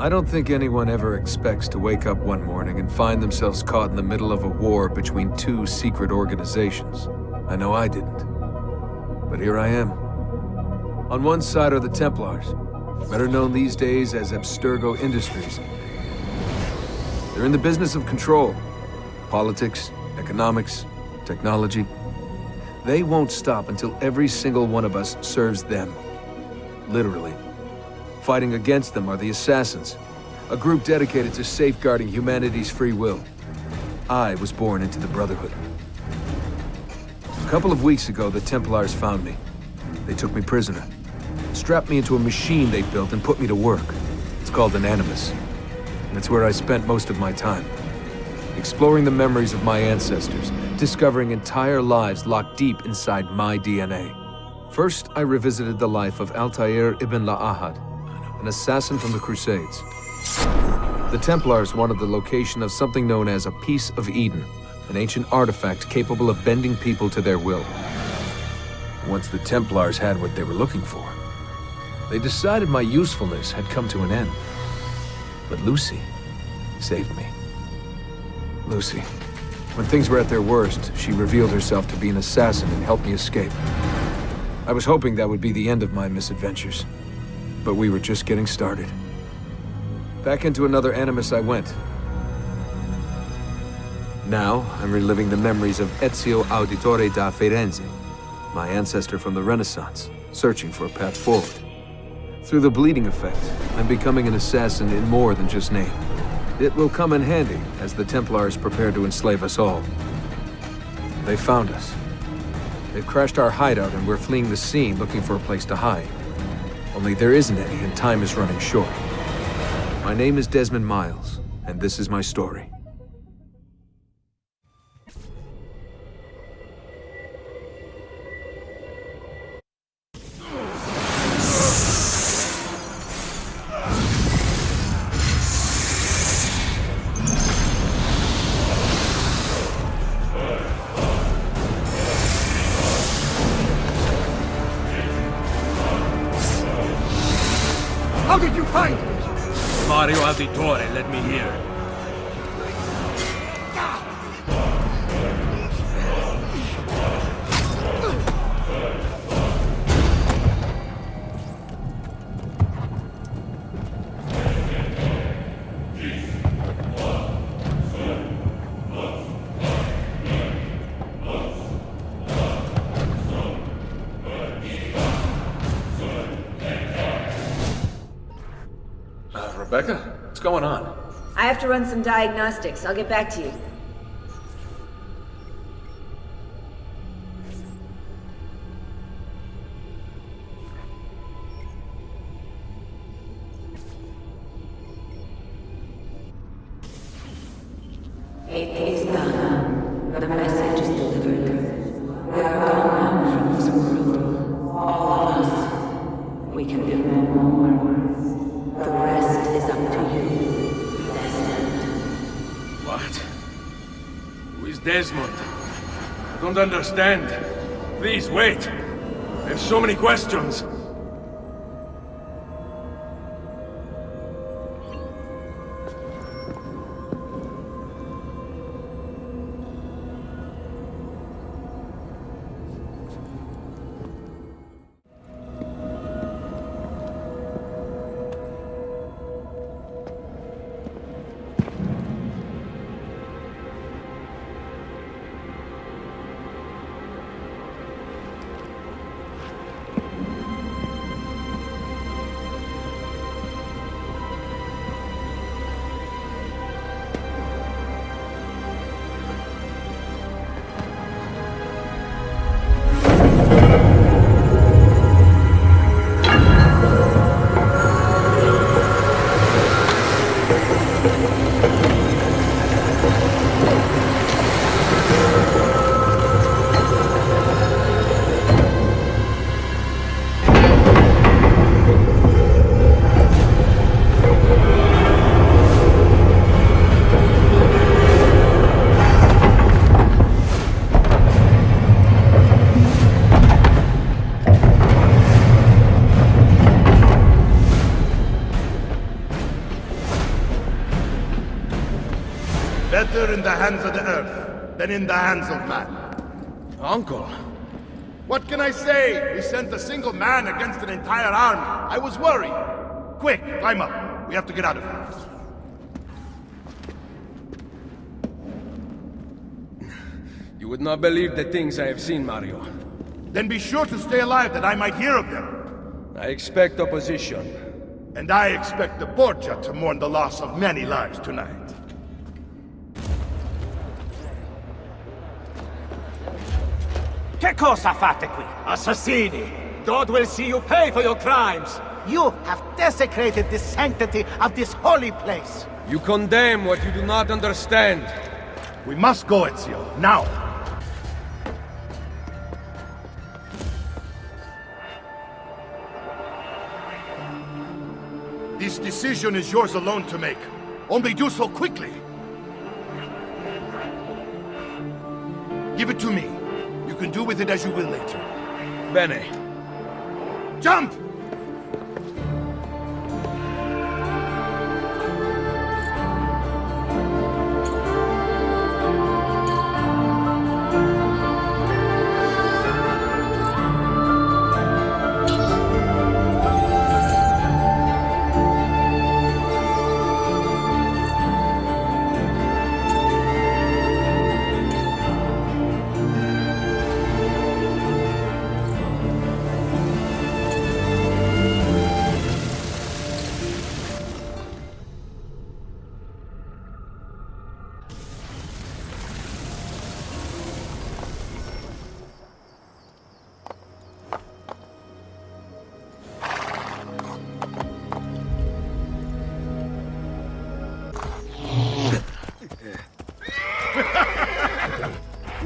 I don't think anyone ever expects to wake up one morning and find themselves caught in the middle of a war between two secret organizations. I know I didn't. But here I am. On one side are the Templars, better known these days as Abstergo Industries. They're in the business of control. Politics, economics, technology. They won't stop until every single one of us serves them. Literally. Fighting against them are the Assassins, a group dedicated to safeguarding humanity's free will. I was born into the Brotherhood. A couple of weeks ago, the Templars found me. They took me prisoner, strapped me into a machine they built and put me to work. It's called an Animus. And it's where I spent most of my time. Exploring the memories of my ancestors, discovering entire lives locked deep inside my DNA. First, I revisited the life of Altair ibn La'ahad, an assassin from the Crusades. The Templars wanted the location of something known as a Piece of Eden, an ancient artifact capable of bending people to their will. Once the Templars had what they were looking for, they decided my usefulness had come to an end. But Lucy saved me. Lucy. When things were at their worst, she revealed herself to be an assassin and helped me escape. I was hoping that would be the end of my misadventures, but we were just getting started. Back into another Animus I went. Now, I'm reliving the memories of Ezio Auditore da Firenze, my ancestor from the Renaissance, searching for a path forward. Through the bleeding effect, I'm becoming an assassin in more than just name. It will come in handy as the Templars prepare to enslave us all. They found us. They've crashed our hideout and we're fleeing the scene looking for a place to hide. Only there isn't any and time is running short. My name is Desmond Miles, and this is my story. How did you find me? Mario Auditore, let me hear. Rebecca? What's going on? I have to run some diagnostics. I'll get back to you. It is done. The message is delivered. We are gone now from this world. All of us. We can do no more. The rest is up to you, Desmond. What? Who is Desmond? I don't understand. Please, wait. I have so many questions. Better in the hands of the earth than in the hands of man. Uncle. What can I say? We sent a single man against an entire army. I was worried. Quick, climb up. We have to get out of here. You would not believe the things I have seen, Mario. Then be sure to stay alive that I might hear of them. I expect opposition. And I expect the Borgia to mourn the loss of many lives tonight. Che cosa fate qui? Assassini! God will see you pay for your crimes! You have desecrated the sanctity of this holy place! You condemn what you do not understand. We must go, Ezio, now! This decision is yours alone to make. Only do so quickly. Give it to me. You can do with it as you will later. Bene. Jump!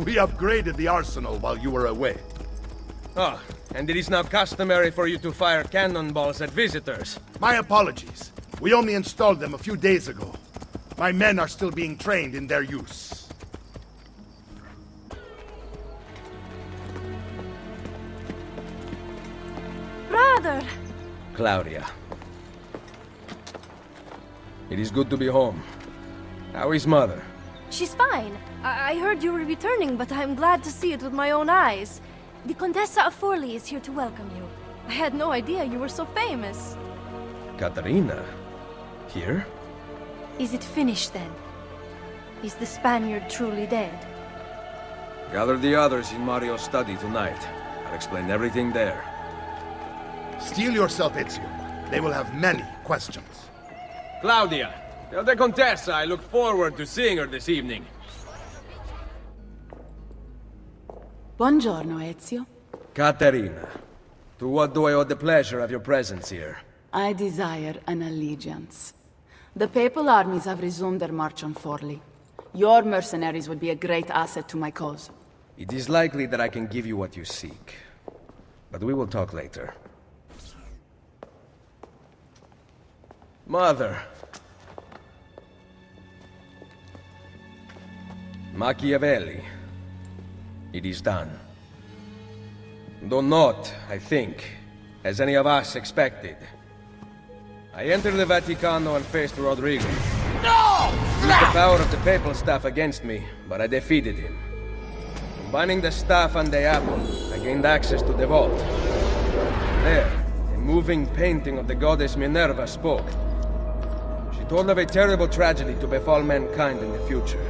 We upgraded the arsenal while you were away. Ah, and it is now customary for you to fire cannonballs at visitors. My apologies. We only installed them a few days ago. My men are still being trained in their use. Brother! Claudia. It is good to be home. How is Mother? She's fine. I heard you were returning, but I'm glad to see it with my own eyes. The Contessa of Forli is here to welcome you. I had no idea you were so famous. Caterina? Here? Is it finished then? Is the Spaniard truly dead? Gather the others in Mario's study tonight. I'll explain everything there. Steel yourself, Ezio. They will have many questions. Claudia! Tell the Contessa I look forward to seeing her this evening. Buongiorno, Ezio. Caterina, to what do I owe the pleasure of your presence here? I desire an allegiance. The papal armies have resumed their march on Forli. Your mercenaries would be a great asset to my cause. It is likely that I can give you what you seek. But we will talk later. Mother. Machiavelli. It is done. Though not, I think, as any of us expected. I entered the Vaticano and faced Rodrigo. No! Used the power of the papal staff against me, but I defeated him. Combining the staff and the apple, I gained access to the vault. There, a moving painting of the goddess Minerva spoke. She told of a terrible tragedy to befall mankind in the future,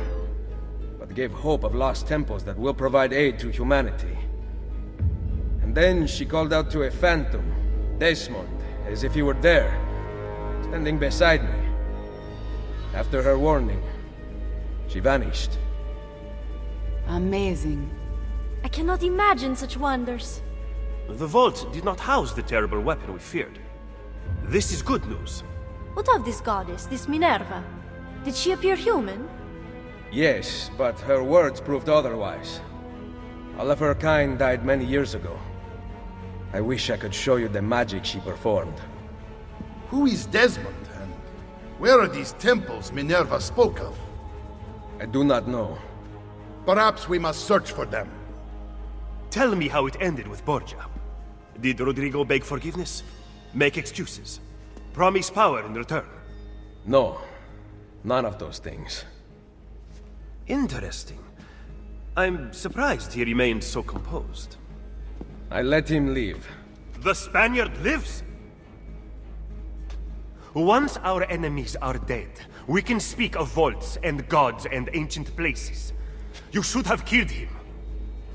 but gave hope of lost temples that will provide aid to humanity. And then she called out to a phantom, Desmond, as if he were there, standing beside me. After her warning, she vanished. Amazing. I cannot imagine such wonders. The vault did not house the terrible weapon we feared. This is good news. What of this goddess, this Minerva? Did she appear human? Yes, but her words proved otherwise. All of her kind died many years ago. I wish I could show you the magic she performed. Who is Desmond, and where are these temples Minerva spoke of? I do not know. Perhaps we must search for them. Tell me how it ended with Borgia. Did Rodrigo beg forgiveness? Make excuses? Promise power in return? No, none of those things. Interesting. I'm surprised he remained so composed. I let him leave. The Spaniard lives? Once our enemies are dead, we can speak of vaults and gods and ancient places. You should have killed him.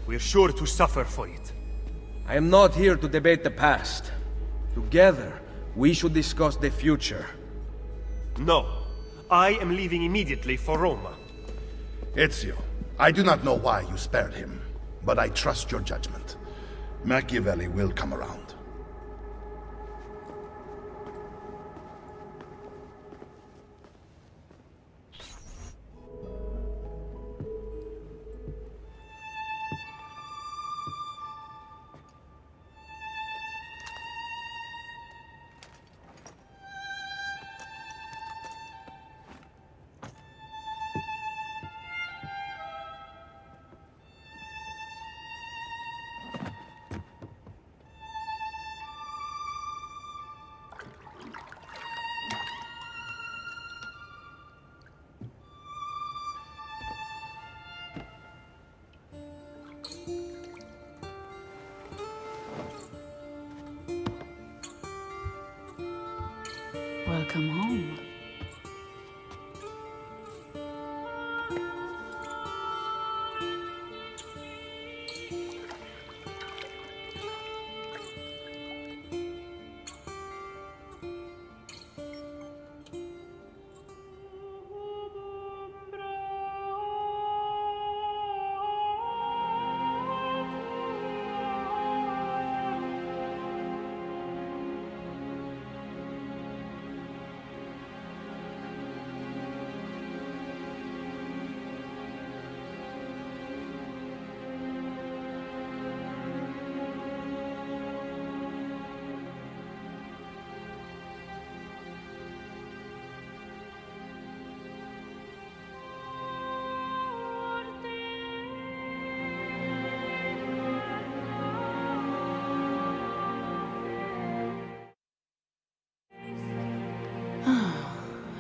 We're sure to suffer for it. I am not here to debate the past. Together, we should discuss the future. No. I am leaving immediately for Roma. Ezio, I do not know why you spared him, but I trust your judgment. Machiavelli will come around. Welcome home.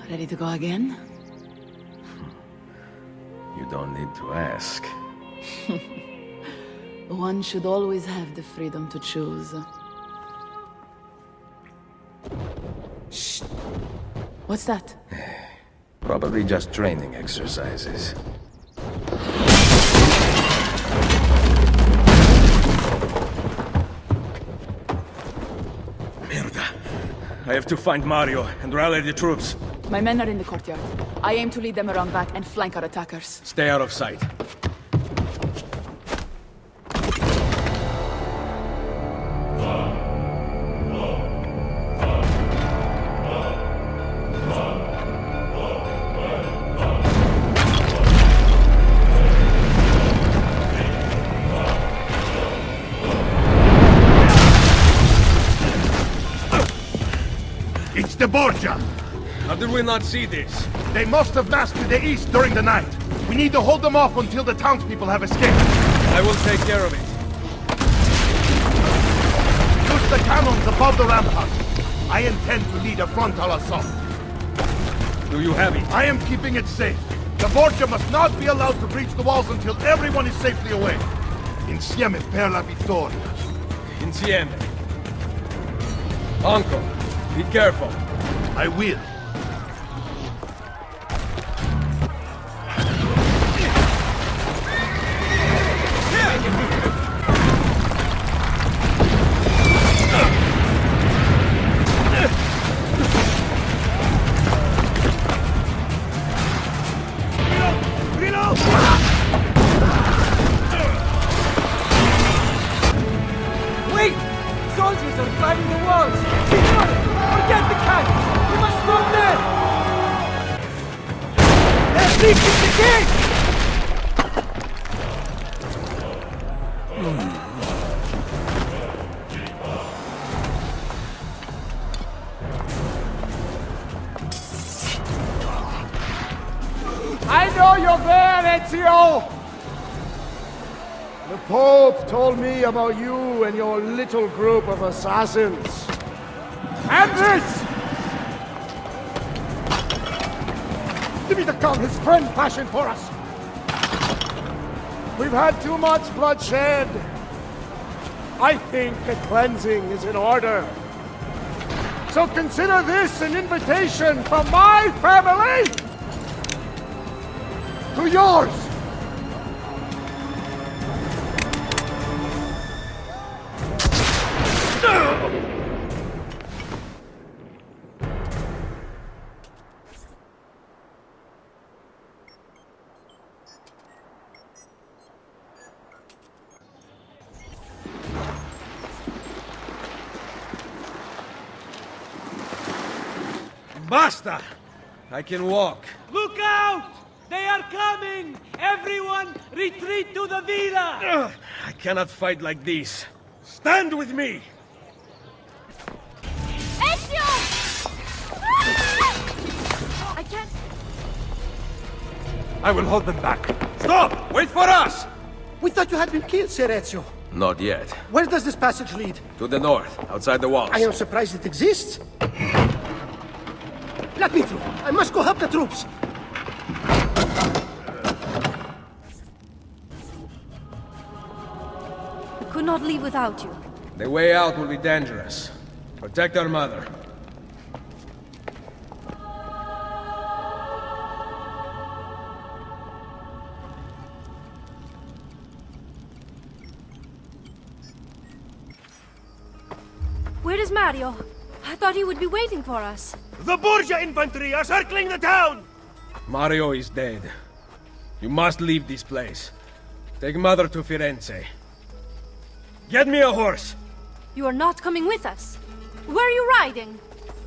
Ready to go again? You don't need to ask. One should always have the freedom to choose. Shh! What's that? Probably just training exercises. Merda. I have to find Mario and rally the troops. My men are in the courtyard. I aim to lead them around back and flank our attackers. Stay out of sight. It's the Borgia! How did we not see this? They must have massed to the east during the night. We need to hold them off until the townspeople have escaped. I will take care of it. Use the cannons above the rampart. I intend to lead a frontal assault. Do you have it? I am keeping it safe. The Borgia must not be allowed to breach the walls until everyone is safely away. Insieme per la vittoria. Insieme. Uncle, be careful. I will. Wait! Soldiers are climbing the walls! Signore! Forget the cannons! We must stop them! They're breaching the gate! I know you're there, Ezio! The Pope told me about you and your little group of assassins. And this! Give me the gun his friend fashioned for us! We've had too much bloodshed. I think a cleansing is in order. So consider this an invitation from my family to yours. Basta! I can walk. Look out! They are coming! Everyone, retreat to the villa! I cannot fight like this. Stand with me! Ezio! Ah! I can't... I will hold them back. Stop! Wait for us! We thought you had been killed, Sir Ezio. Not yet. Where does this passage lead? To the north, outside the walls. I am surprised it exists. Let me through. I must go help the troops. I could not leave without you. The way out will be dangerous. Protect our mother. Where is Mario? I thought he would be waiting for us. The Borgia infantry are circling the town! Mario is dead. You must leave this place. Take Mother to Firenze. Get me a horse! You are not coming with us. Where are you riding?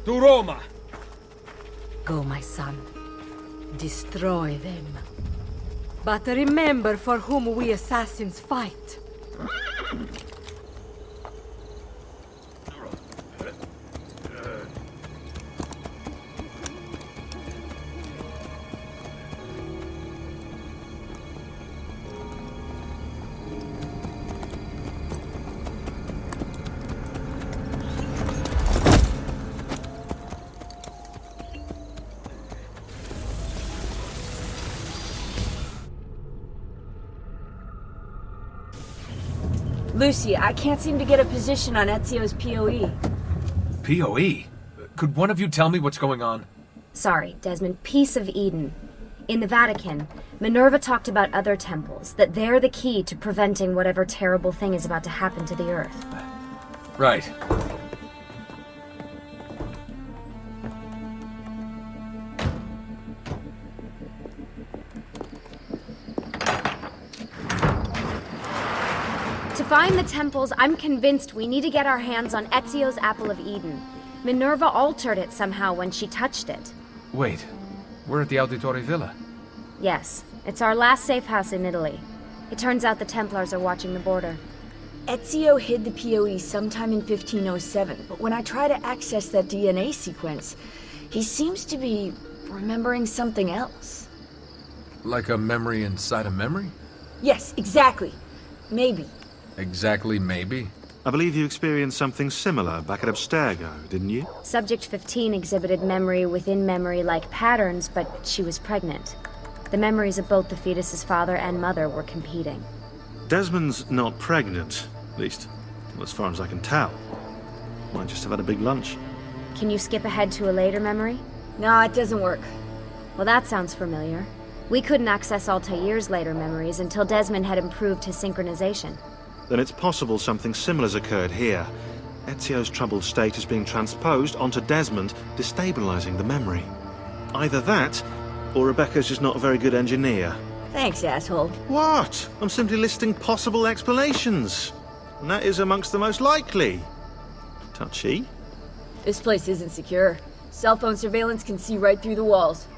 To Roma! Go, my son. Destroy them. But remember for whom we assassins fight. Lucy, I can't seem to get a position on Ezio's POE. POE? Could one of you tell me what's going on? Sorry, Desmond. Peace of Eden. In the Vatican, Minerva talked about other temples, that they're the key to preventing whatever terrible thing is about to happen to the Earth. Right. To find the temples, I'm convinced we need to get our hands on Ezio's Apple of Eden. Minerva altered it somehow when she touched it. Wait, we're at the Auditore Villa. Yes, it's our last safe house in Italy. It turns out the Templars are watching the border. Ezio hid the POE sometime in 1507, but when I try to access that DNA sequence, he seems to be remembering something else. Like a memory inside a memory? Yes, exactly. Maybe. Exactly, maybe? I believe you experienced something similar back at Abstergo, didn't you? Subject 15 exhibited memory within memory-like patterns, but she was pregnant. The memories of both the fetus's father and mother were competing. Desmond's not pregnant, at least, as far as I can tell. Might just have had a big lunch. Can you skip ahead to a later memory? No, it doesn't work. Well, that sounds familiar. We couldn't access Altair's later memories until Desmond had improved his synchronization. Then it's possible something similar's occurred here. Ezio's troubled state is being transposed onto Desmond, destabilizing the memory. Either that, or Rebecca's just not a very good engineer. Thanks, asshole. What? I'm simply listing possible explanations. And that is amongst the most likely. Touchy? This place isn't secure. Cell phone surveillance can see right through the walls.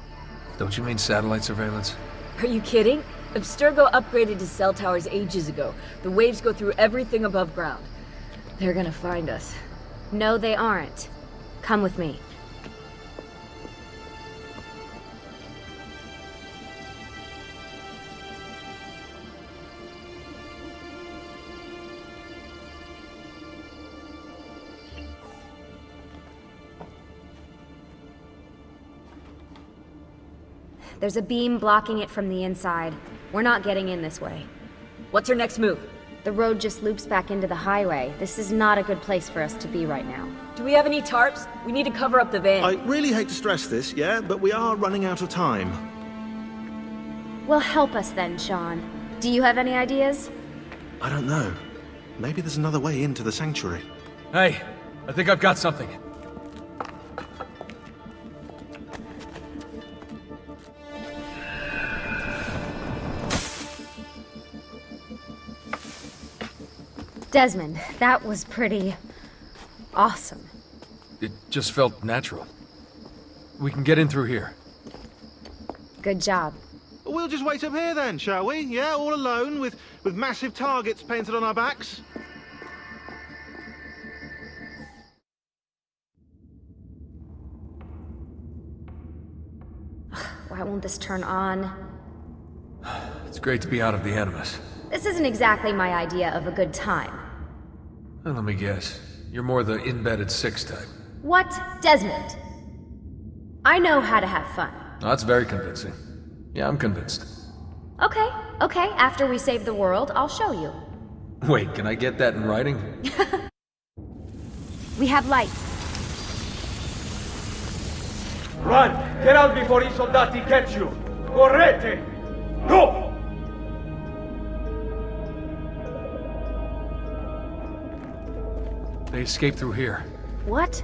Don't you mean satellite surveillance? Are you kidding? Abstergo upgraded his cell towers ages ago. The waves go through everything above ground. They're gonna find us. No, they aren't. Come with me. There's a beam blocking it from the inside. We're not getting in this way. What's her next move? The road just loops back into the highway. This is not a good place for us to be right now. Do we have any tarps? We need to cover up the van. I really hate to stress this, yeah, but we are running out of time. Well, help us then, Sean. Do you have any ideas? I don't know. Maybe there's another way into the sanctuary. Hey, I think I've got something. Desmond, that was pretty awesome. It just felt natural. We can get in through here. Good job. We'll just wait up here then, shall we? Yeah, all alone, with massive targets painted on our backs? Why won't this turn on? It's great to be out of the Animus. This isn't exactly my idea of a good time. Well, let me guess. You're more the in-bedded six type. What? Desmond? I know how to have fun. Oh, that's very convincing. Yeah, I'm convinced. Okay, after we save the world, I'll show you. Wait, can I get that in writing? We have light. Run! Get out before I soldati catch you! Correte! Go! They escaped through here. What?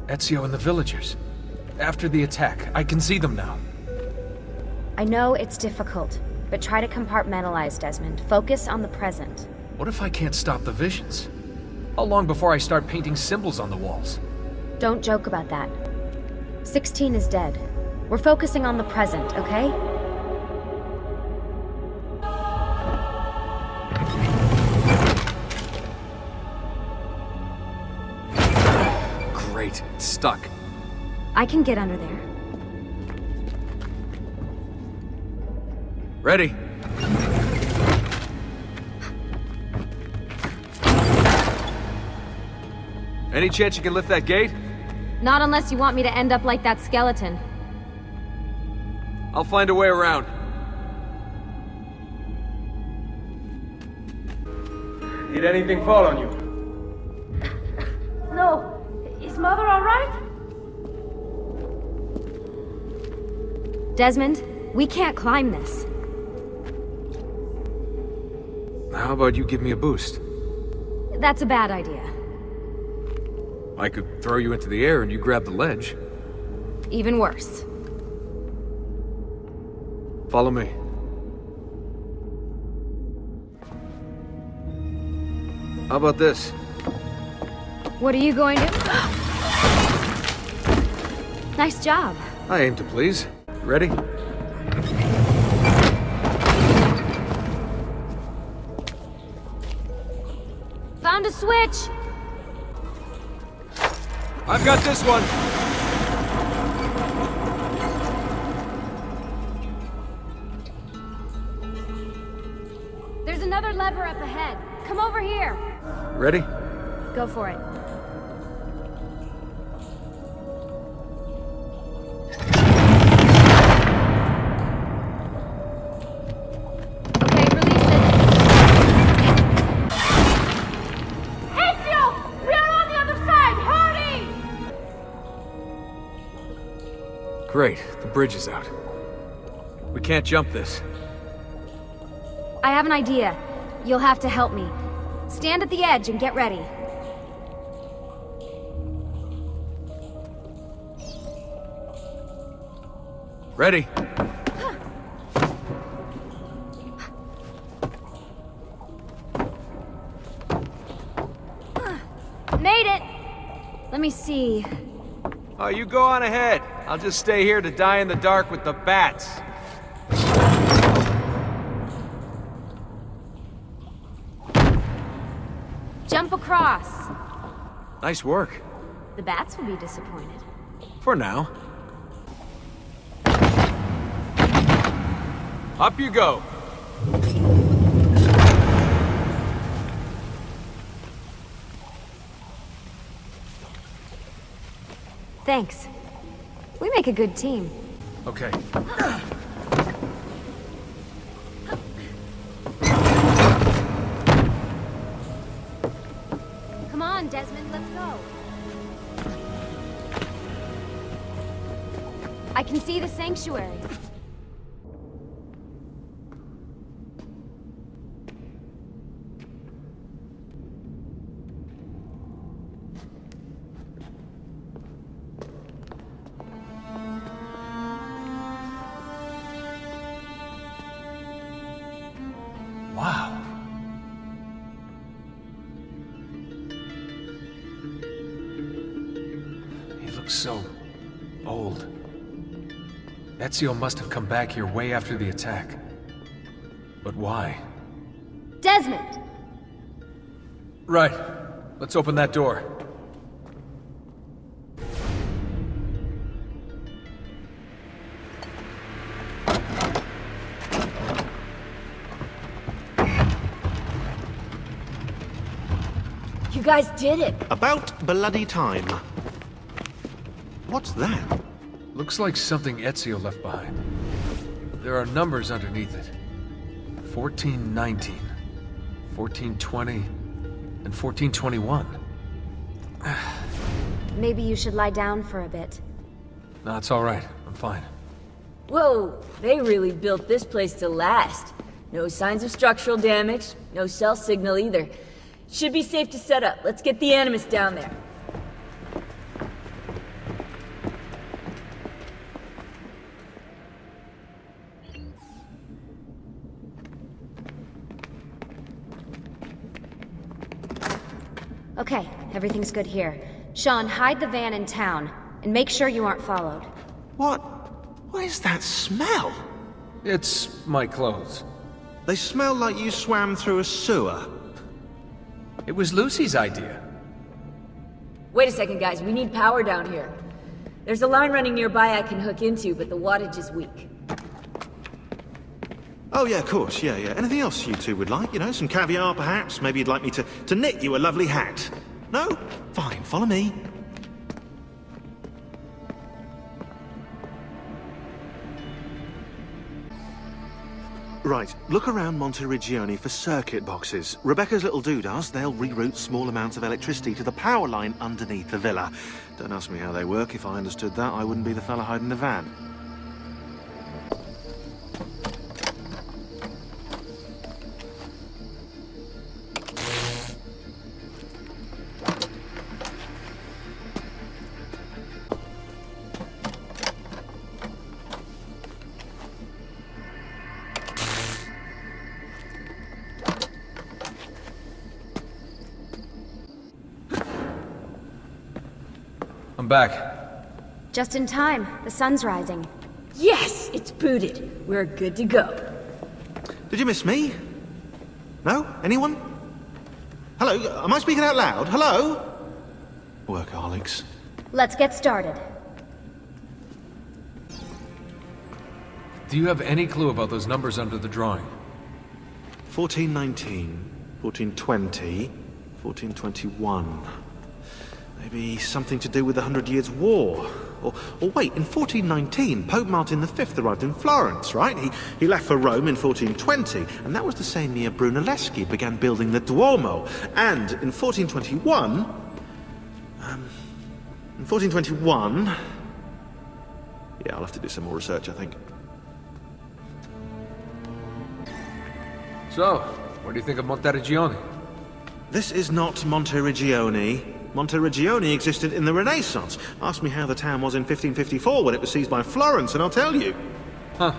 Ezio and the villagers. After the attack, I can see them now. I know it's difficult, but try to compartmentalize, Desmond. Focus on the present. What if I can't stop the visions? How long before I start painting symbols on the walls? Don't joke about that. 16 is dead. We're focusing on the present, okay? Great, it's stuck. I can get under there. Ready? Any chance you can lift that gate? Not unless you want me to end up like that skeleton. I'll find a way around. Did anything fall on you? No. Is Mother all right? Desmond, we can't climb this. How about you give me a boost? That's a bad idea. I could throw you into the air and you grab the ledge. Even worse. Follow me. How about this? What are you going to... Nice job. I aim to please. Ready? Found a switch! I've got this one! There's another lever up ahead. Come over here. Ready? Go for it. Okay, release it. Ezio! We are on the other side! Hurry! Great, the bridge is out. We can't jump this. I have an idea. You'll have to help me. Stand at the edge and get ready. Ready? Made it! Let me see. Oh, you go on ahead. I'll just stay here to die in the dark with the bats. Jump across. Nice work. The bats will be disappointed. For now. Up you go. Thanks. We make a good team. Okay. I can see the sanctuary. Wow. He looks so old. Ezio must have come back here way after the attack. But why? Desmond! Right. Let's open that door. You guys did it! About bloody time. What's that? Looks like something Ezio left behind. There are numbers underneath it. 1419, 1420, and 1421. Maybe you should lie down for a bit. No, it's all right. I'm fine. Whoa, they really built this place to last. No signs of structural damage, no cell signal either. Should be safe to set up. Let's get the Animus down there. Okay, everything's good here. Sean, hide the van in town, and make sure you aren't followed. What is that smell? It's my clothes. They smell like you swam through a sewer. It was Lucy's idea. Wait a second, guys. We need power down here. There's a line running nearby I can hook into, but the wattage is weak. Oh yeah, of course, yeah. Anything else you two would like? You know, some caviar perhaps? Maybe you'd like me to knit you a lovely hat? No? Fine, follow me. Right, look around Monteriggioni for circuit boxes. Rebecca's little doodahs, they'll reroute small amounts of electricity to the power line underneath the villa. Don't ask me how they work. If I understood that, I wouldn't be the fella hiding the van. I'm back. Just in time. The sun's rising. Yes! It's booted. We're good to go. Did you miss me? No? Anyone? Hello? Am I speaking out loud? Hello? Workaholics. Let's get started. Do you have any clue about those numbers under the drawing? 1419, 1420, 1421. Maybe something to do with the 100 Years' War. Or wait, in 1419, Pope Martin V arrived in Florence, right? He left for Rome in 1420, and that was the same year Brunelleschi began building the Duomo. And in 1421... Yeah, I'll have to do some more research, I think. So, what do you think of Monteriggioni? This is not Monteriggioni. Monteriggioni existed in the Renaissance. Ask me how the town was in 1554 when it was seized by Florence, and I'll tell you. Huh.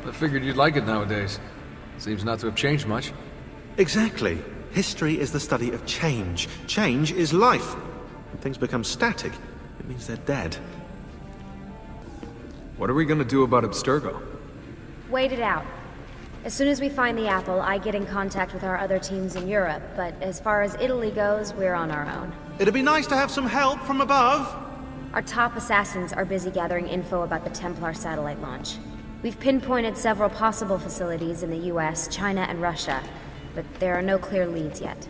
I figured you'd like it nowadays. Seems not to have changed much. Exactly. History is the study of change. Change is life. When things become static, it means they're dead. What are we gonna do about Abstergo? Wait it out. As soon as we find the apple, I get in contact with our other teams in Europe, but as far as Italy goes, we're on our own. It'd be nice to have some help from above. Our top assassins are busy gathering info about the Templar satellite launch. We've pinpointed several possible facilities in the US, China, and Russia, but there are no clear leads yet.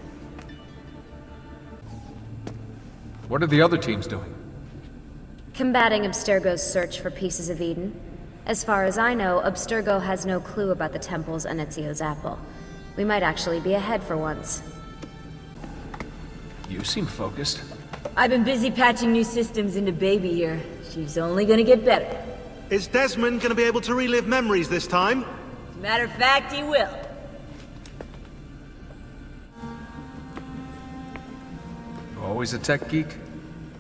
What are the other teams doing? Combating Abstergo's search for pieces of Eden. As far as I know, Abstergo has no clue about the temples and Ezio's apple. We might actually be ahead for once. You seem focused. I've been busy patching new systems into Baby here. She's only gonna get better. Is Desmond going to be able to relive memories this time? As a matter of fact, he will. Always a tech geek?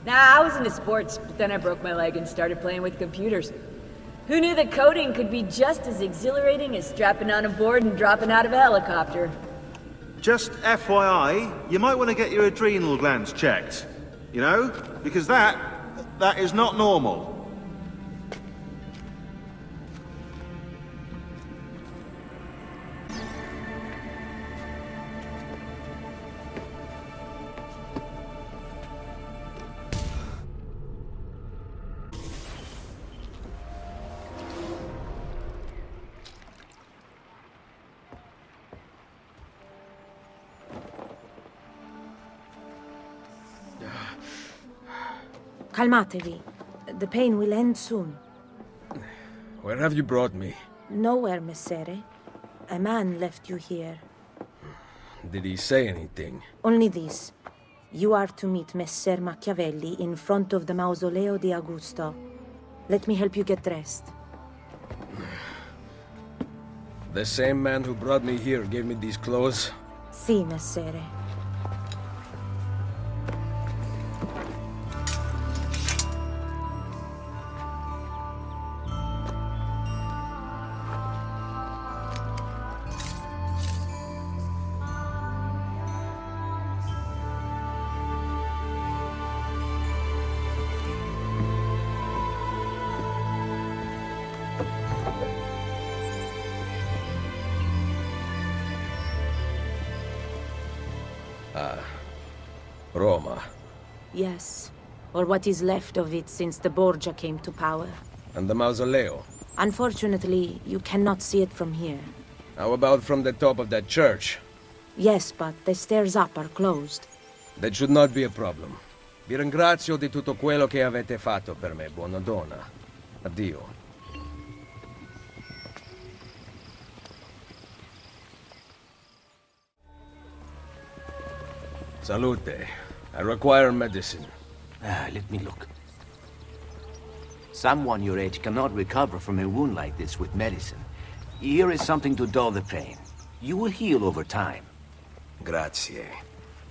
Nah, I was into sports, but then I broke my leg and started playing with computers. Who knew that coding could be just as exhilarating as strapping on a board and dropping out of a helicopter? Just FYI, you might want to get your adrenal glands checked. You know? Because that is not normal. Calmatevi. The pain will end soon. Where have you brought me? Nowhere, Messere. A man left you here. Did he say anything? Only this. You are to meet Messer Machiavelli in front of the Mausoleo di Augusto. Let me help you get dressed. The same man who brought me here gave me these clothes? Si, Messere. Roma. Yes. Or what is left of it since the Borgia came to power. And the mausoleo? Unfortunately, you cannot see it from here. How about from the top of that church? Yes, but the stairs up are closed. That should not be a problem. Vi ringrazio di tutto quello che avete fatto per me, buona donna. Addio. Salute. I require medicine. Let me look. Someone your age cannot recover from a wound like this with medicine. Here is something to dull the pain. You will heal over time. Grazie.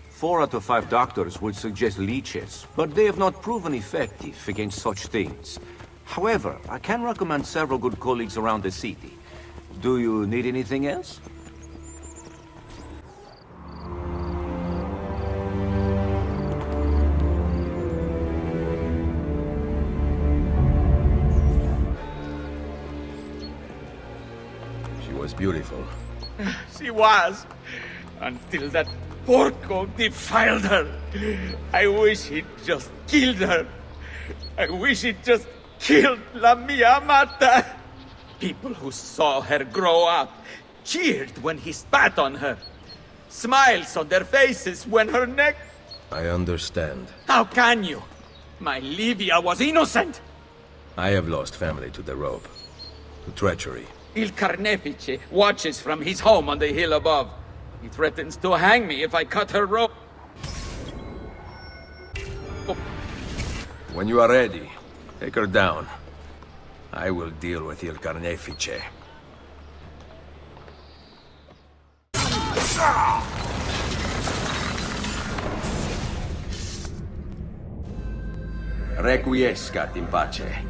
4 out of 5 doctors would suggest leeches, but they have not proven effective against such things. However, I can recommend several good colleagues around the city. Do you need anything else? Beautiful. She was, until that porco defiled her. I wish he'd just killed her. I wish he'd just killed la mia amata. People who saw her grow up cheered when he spat on her. Smiles on their faces when her neck... I understand. How can you? My Livia was innocent. I have lost family to the rope, to treachery. Il Carnefice watches from his home on the hill above. He threatens to hang me if I cut her rope. When you are ready, take her down. I will deal with Il Carnefice. Requiescat in pace.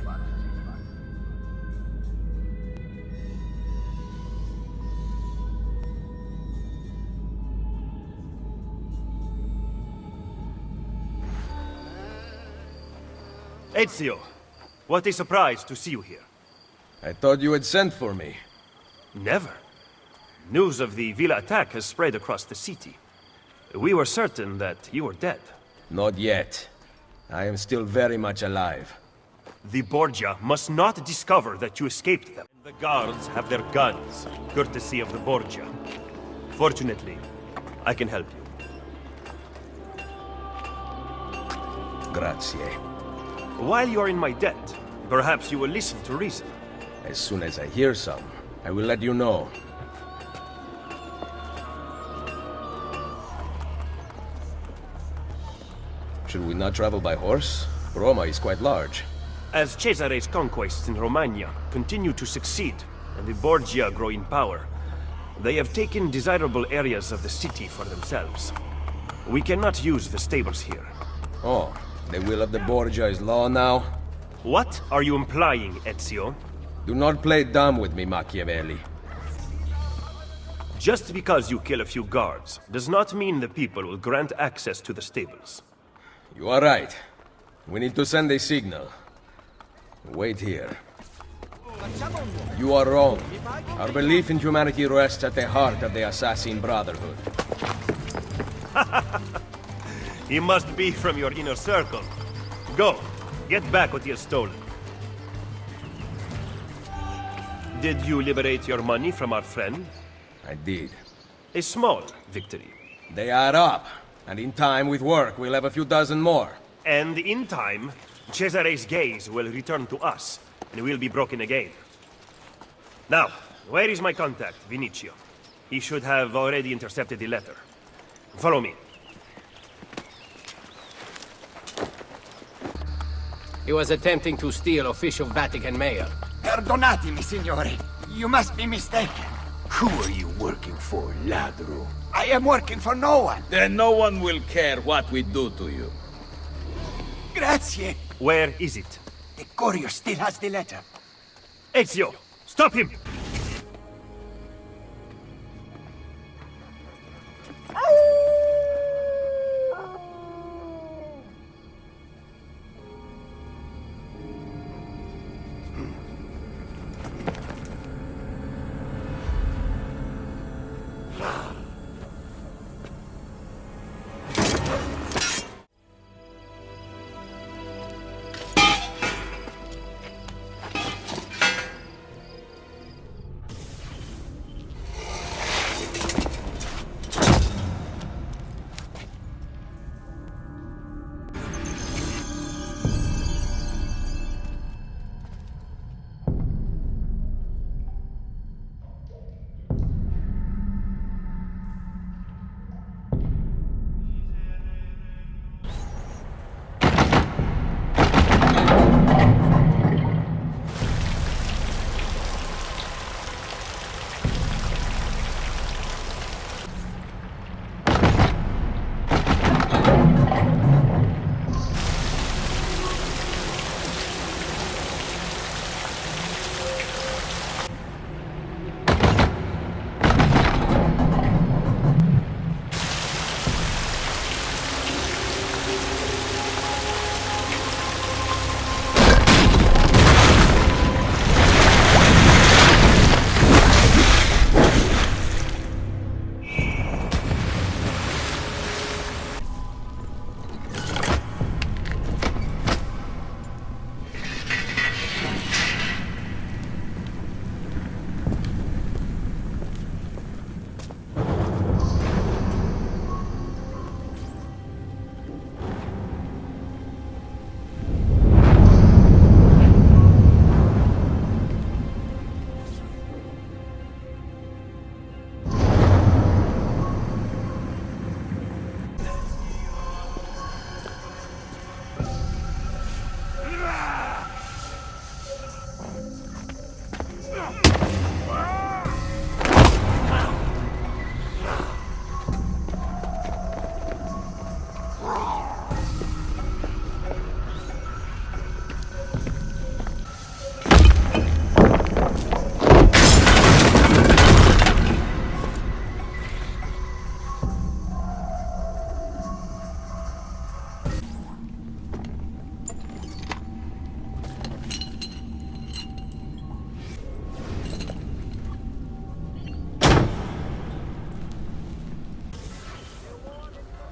Ezio, what a surprise to see you here. I thought you had sent for me. Never. News of the Villa attack has spread across the city. We were certain that you were dead. Not yet. I am still very much alive. The Borgia must not discover that you escaped them. The guards have their guns, courtesy of the Borgia. Fortunately, I can help you. Grazie. While you are in my debt, perhaps you will listen to reason. As soon as I hear some, I will let you know. Should we not travel by horse? Roma is quite large. As Cesare's conquests in Romagna continue to succeed, and the Borgia grow in power, they have taken desirable areas of the city for themselves. We cannot use the stables here. Oh, the will of the Borgia is law now? What are you implying, Ezio? Do not play dumb with me, Machiavelli. Just because you kill a few guards does not mean the people will grant access to the stables. You are right. We need to send a signal. Wait here. You are wrong. Our belief in humanity rests at the heart of the assassin Brotherhood. He must be from your inner circle. Go, get back what he has stolen. Did you liberate your money from our friend? I did. A small victory. They add up, and in time, with work, we'll have a few dozen more. And in time, Cesare's gaze will return to us, and we'll be broken again. Now, where is my contact, Vinicio? He should have already intercepted the letter. Follow me. He was attempting to steal official Vatican mail. Perdonatemi, signore. You must be mistaken. Who are you working for, ladro? I am working for no one. Then no one will care what we do to you. Grazie. Where is it? The courier still has the letter. Ezio, stop him!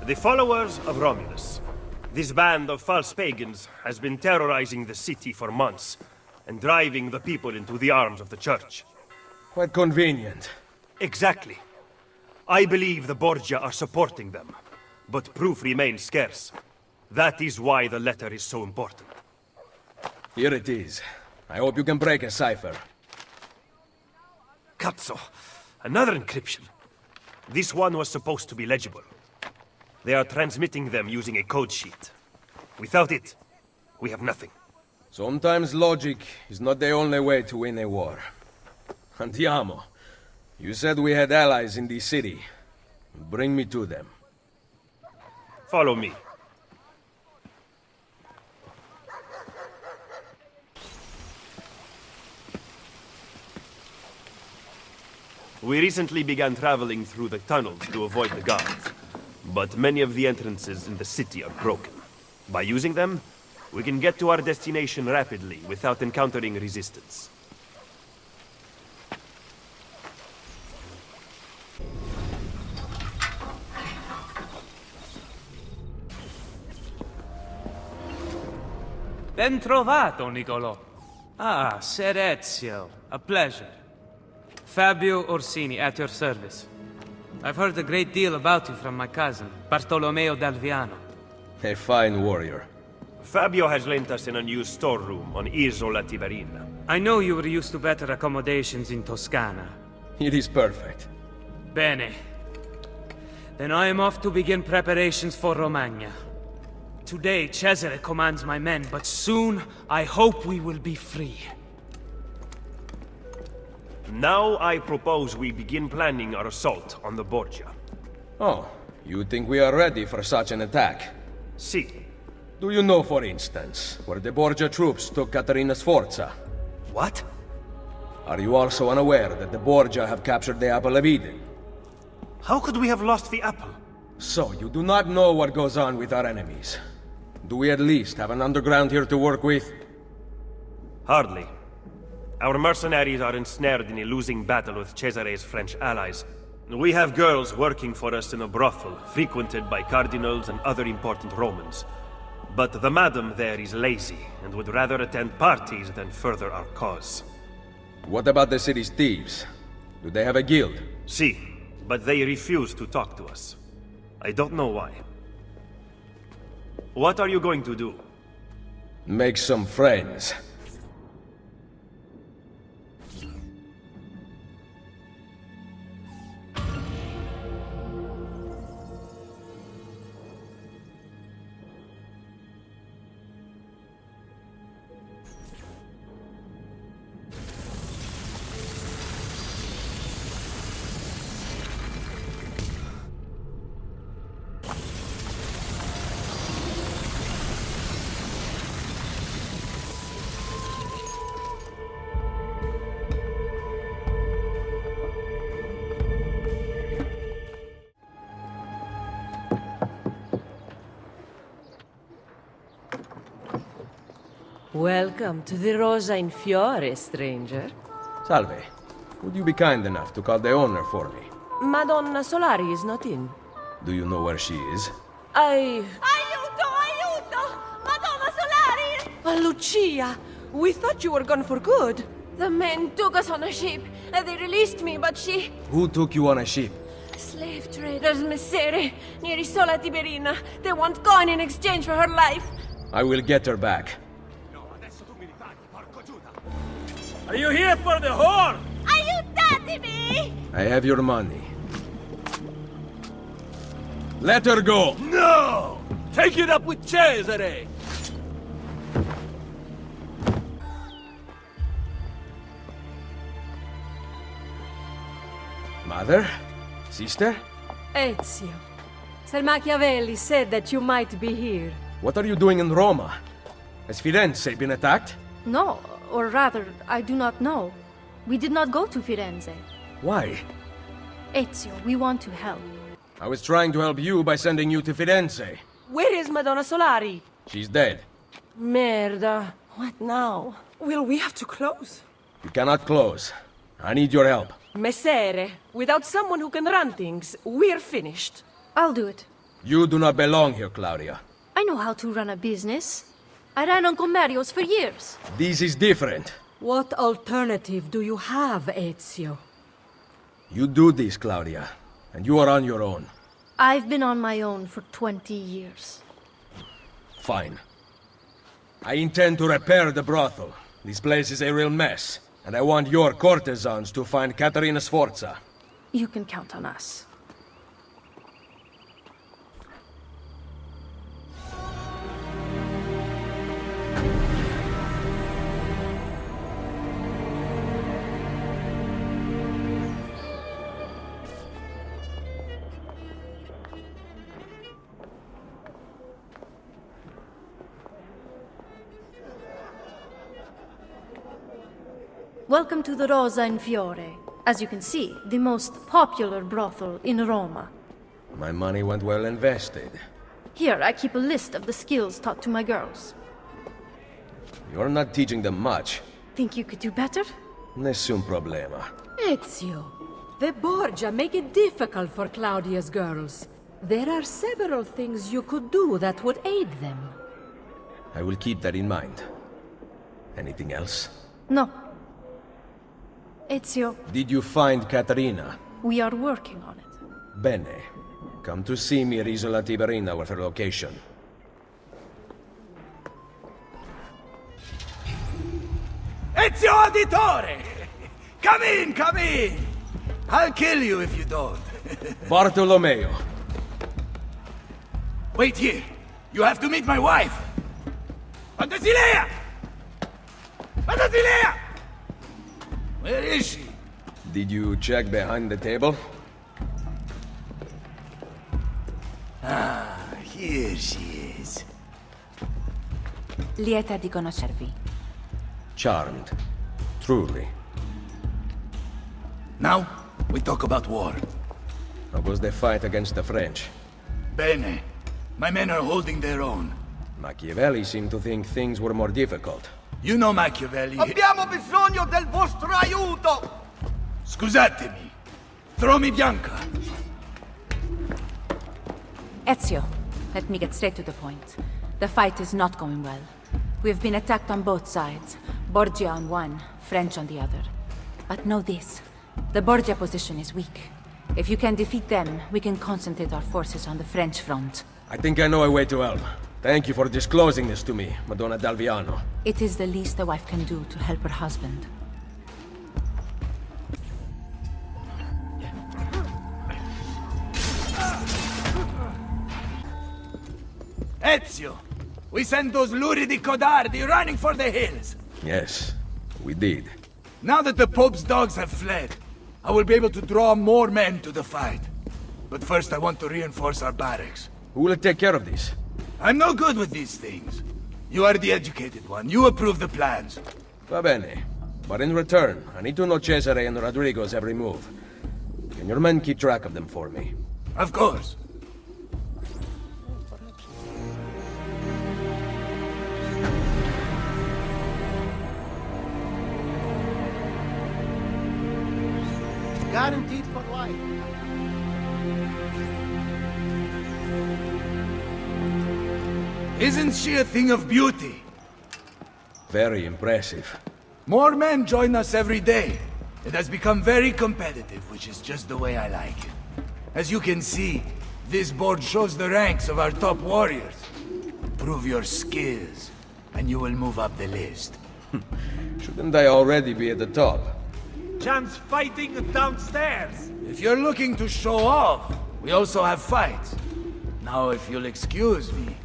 The followers of Romulus. This band of false pagans has been terrorizing the city for months and driving the people into the arms of the church. Quite convenient. Exactly. I believe the Borgia are supporting them, but proof remains scarce. That is why the letter is so important. Here it is. I hope you can break a cipher. Cazzo! Another encryption. This one was supposed to be legible. They are transmitting them using a code sheet. Without it, we have nothing. Sometimes logic is not the only way to win a war. Andiamo. You said we had allies in the city. Bring me to them. Follow me. We recently began traveling through the tunnels to avoid the guards, but many of the entrances in the city are broken. By using them, we can get to our destination rapidly without encountering resistance. Ben trovato, Nicolò. Ah, Ser Ezio. A pleasure. Fabio Orsini, at your service. I've heard a great deal about you from my cousin, Bartolomeo d'Alviano. A fine warrior. Fabio has lent us an unused storeroom on Isola Tiberina. I know you were used to better accommodations in Toscana. It is perfect. Bene. Then I am off to begin preparations for Romagna. Today, Cesare commands my men, but soon I hope we will be free. Now I propose we begin planning our assault on the Borgia. Oh, you think we are ready for such an attack? Si. Do you know, for instance, where the Borgia troops took Caterina Sforza? What? Are you also unaware that the Borgia have captured the Apple of Eden? How could we have lost the apple? So, you do not know what goes on with our enemies. Do we at least have an underground here to work with? Hardly. Our mercenaries are ensnared in a losing battle with Cesare's French allies. We have girls working for us in a brothel, frequented by cardinals and other important Romans. But the madam there is lazy, and would rather attend parties than further our cause. What about the city's thieves? Do they have a guild? Si, but they refuse to talk to us. I don't know why. What are you going to do? Make some friends. Welcome to the Rosa in Fiore, stranger. Salve. Would you be kind enough to call the owner for me? Madonna Solari is not in. Do you know where she is? Aiuto! Aiuto! Madonna Solari! Oh, Lucia! We thought you were gone for good. The men took us on a ship, and they released me, but she... Who took you on a ship? Slave traders, Messere, near Isola Tiberina. They want coin in exchange for her life. I will get her back. Are you here for the whore? Aiutatemi! I have your money. Let her go! No! Take it up with Cesare! Mother? Sister? Ezio. Sir Machiavelli said that you might be here. What are you doing in Roma? Has Firenze been attacked? No, or rather, I do not know. We did not go to Firenze. Why? Ezio, we want to help. I was trying to help you by sending you to Firenze. Where is Madonna Solari? She's dead. Merda. What now? Will we have to close? You cannot close. I need your help. Messere, without someone who can run things, we're finished. I'll do it. You do not belong here, Claudia. I know how to run a business. I ran on Comerios for years. This is different. What alternative do you have, Ezio? You do this, Claudia, and you are on your own. I've been on my own for 20 years. Fine. I intend to repair the brothel. This place is a real mess, and I want your courtesans to find Caterina Sforza. You can count on us. welcome to the Rosa in Fiore. As you can see, the most popular brothel in Roma. My money went well invested. Here, I keep a list of the skills taught to my girls. You're not teaching them much. Think you could do better? Nessun problema. Ezio, the Borgia make it difficult for Claudia's girls. There are several things you could do that would aid them. I will keep that in mind. Anything else? No. Ezio, Did you find Caterina? we are working on it. Bene. Come to see me at Isola Tiberina with her location. Ezio Auditore! Come in, come in! I'll kill you if you don't. Bartolomeo. Wait here. You have to meet my wife. Fantasilea! Fantasilea! Where is she? Did you check behind the table? Ah, here she is. Lieta di conoscervi. Charmed. Truly. Now, we talk about war. How was the fight against the French? Bene. My men are holding their own. Machiavelli seemed to think things were more difficult. You know Machiavelli. Abbiamo bisogno del vostro aiuto! Scusatemi. Throw me Bianca. Ezio, let me get straight to the point. The fight is not going well. We have been attacked on both sides. Borgia on one, French on the other. But know this. The Borgia position is weak. If you can defeat them, we can concentrate our forces on the French front. I think I know a way to help. Thank you for disclosing this to me, Madonna Dalviano. It is the least a wife can do to help her husband. Ezio! We sent those luridi codardi running for the hills! Yes, we did. Now that the Pope's dogs have fled, I will be able to draw more men to the fight. But first I want to reinforce our barracks. Who will take care of this? I'm no good with these things. You are the educated one. You approve the plans. Va bene. But in return, I need to know Cesare and Rodrigo's every move. Can your men keep track of them for me? Of course. Guaranteed for life. Isn't she a thing of beauty? Very impressive. More men join us every day. It has become very competitive, which is just the way I like it. As you can see, this board shows the ranks of our top warriors. Prove your skills, and you will move up the list. Shouldn't I already be at the top? Champs fighting downstairs! If you're looking to show off, we also have fights. Now, if you'll excuse me,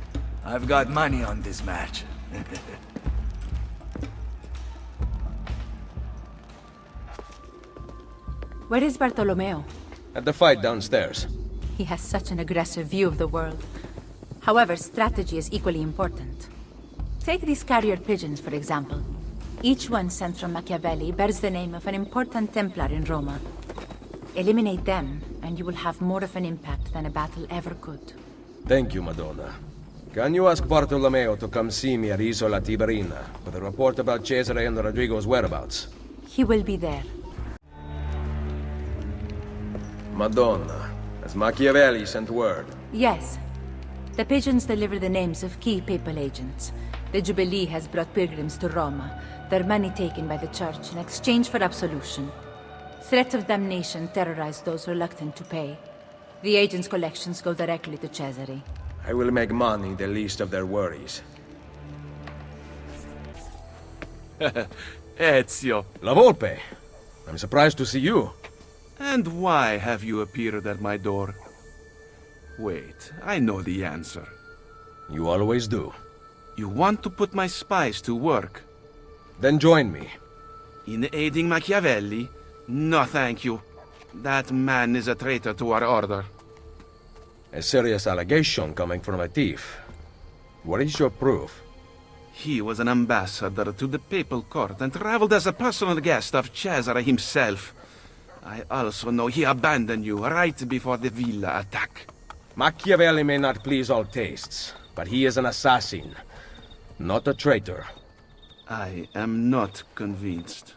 I've got money on this match. Where is Bartolomeo? At the fight downstairs. He has such an aggressive view of the world. However, strategy is equally important. Take these carrier pigeons, for example. Each one sent from Machiavelli bears the name of an important Templar in Roma. Eliminate them, and you will have more of an impact than a battle ever could. Thank you, Madonna. Can you ask Bartolomeo to come see me at Isola Tiberina with a report about Cesare and Rodrigo's whereabouts? He will be there. Madonna, has Machiavelli sent word? Yes. The pigeons deliver the names of key papal agents. The Jubilee has brought pilgrims to Roma, their money taken by the church in exchange for absolution. Threats of damnation terrorize those reluctant to pay. The agents' collections go directly to Cesare. I will make money the least of their worries. Ezio. La Volpe! I'm surprised to see you. And why have you appeared at my door? Wait, I know the answer. You always do. You want to put my spies to work? Then join me. In aiding Machiavelli? No, thank you. That man is a traitor to our order. A serious allegation coming from a thief. What is your proof? He was an ambassador to the papal court and traveled as a personal guest of Cesare himself. I also know he abandoned you right before the villa attack. Machiavelli may not please all tastes, but he is an assassin, not a traitor. I am not convinced.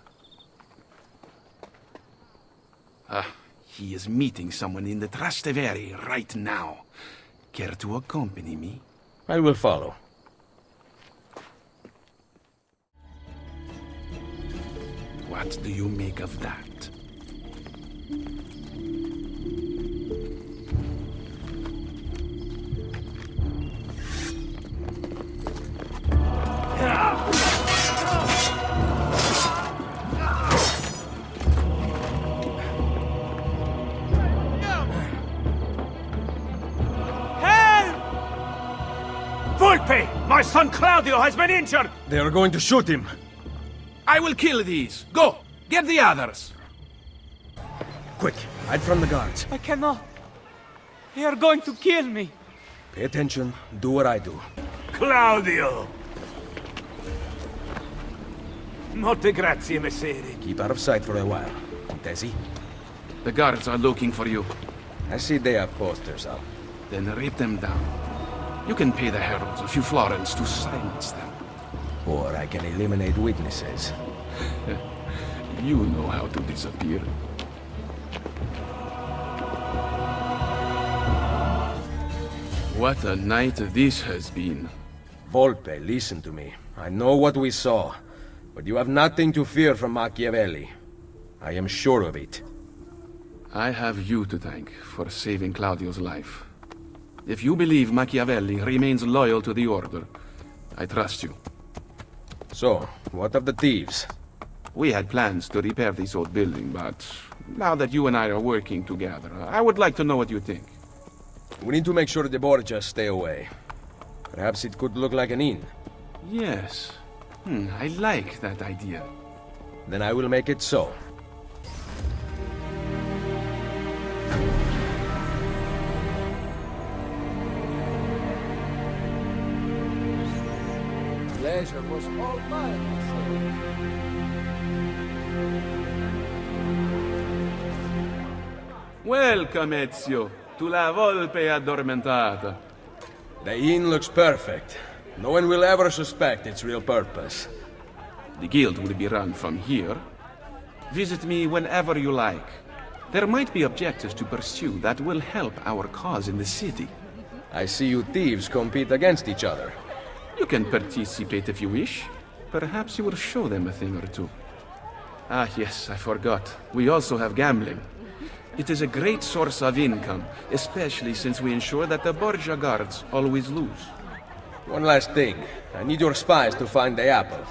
He is meeting someone in the Trastevere right now. Care to accompany me? I will follow. What do you make of that? Volpe! My son Claudio has been injured! They are going to shoot him. I will kill these. Go! Get the others! Quick, hide from the guards. I cannot. They are going to kill me. Pay attention, do what I do. Claudio! Molte grazie, messere. Keep out of sight for a while. Desi? The guards are looking for you. I see they have posters up. Then rip them down. You can pay the heralds a few florins to silence them. Or I can eliminate witnesses. You know how to disappear. What a night this has been. Volpe, listen to me. I know what we saw, but you have nothing to fear from Machiavelli. I am sure of it. I have you to thank for saving Claudio's life. If you believe Machiavelli remains loyal to the Order, I trust you. So, what of the thieves? We had plans to repair this old building, but now that you and I are working together, I would like to know what you think. We need to make sure the Borgias stay away. Perhaps it could look like an inn. Yes. I like that idea. Then I will make it so. Pleasure was all mine, Welcome, Ezio, to La Volpe Addormentata. The inn looks perfect. No one will ever suspect its real purpose. The guild will be run from here. Visit me whenever you like. There might be objectives to pursue that will help our cause in the city. I see you thieves compete against each other. You can participate if you wish. Perhaps you will show them a thing or two. Ah, yes, I forgot. We also have gambling. It is a great source of income, especially since we ensure that the Borgia guards always lose. One last thing. I need your spies to find the apple.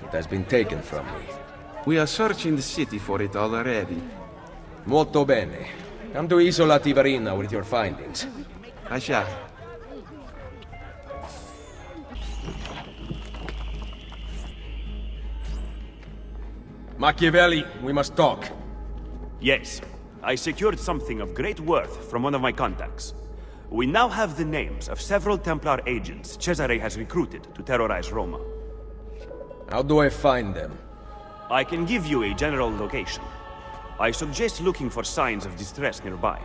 It has been taken from me. We are searching the city for it already. Molto bene. Come to Isola Tiberina with your findings. I shall. Machiavelli, we must talk. Yes, I secured something of great worth from one of my contacts. We now have the names of several Templar agents Cesare has recruited to terrorize Roma. How do I find them? I can give you a general location. I suggest looking for signs of distress nearby.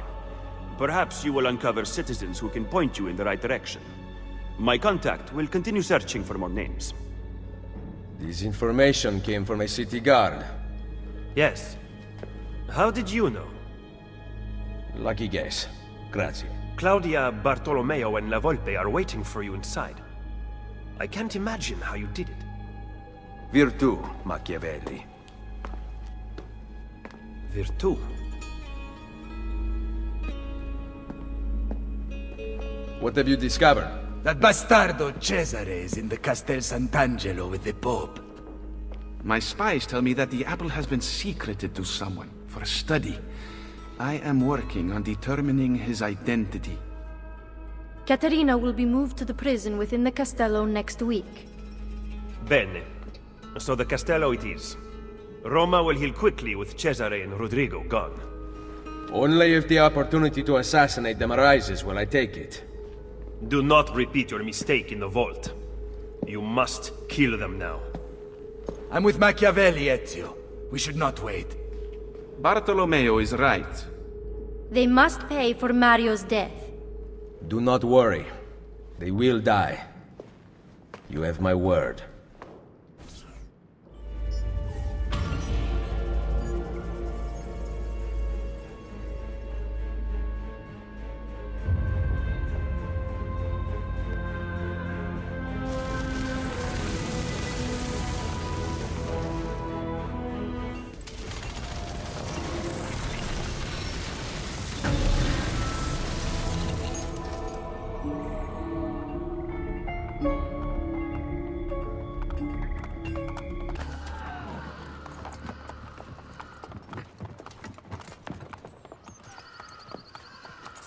Perhaps you will uncover citizens who can point you in the right direction. My contact will continue searching for more names. This information came from a city guard. Yes. How did you know? Lucky guess. Grazie. Claudia, Bartolomeo, and La Volpe are waiting for you inside. I can't imagine how you did it. Virtù, Machiavelli. Virtù? What have you discovered? That bastardo Cesare is in the Castel Sant'Angelo with the Pope. My spies tell me that the apple has been secreted to someone for study. I am working on determining his identity. Caterina will be moved to the prison within the Castello next week. Bene. So the Castello it is. Roma will heal quickly with Cesare and Rodrigo gone. Only if the opportunity to assassinate them arises will I take it. Do not repeat your mistake in the vault. You must kill them now. I'm with Machiavelli, Ezio. We should not wait. Bartolomeo is right. They must pay for Mario's death. Do not worry. They will die. You have my word.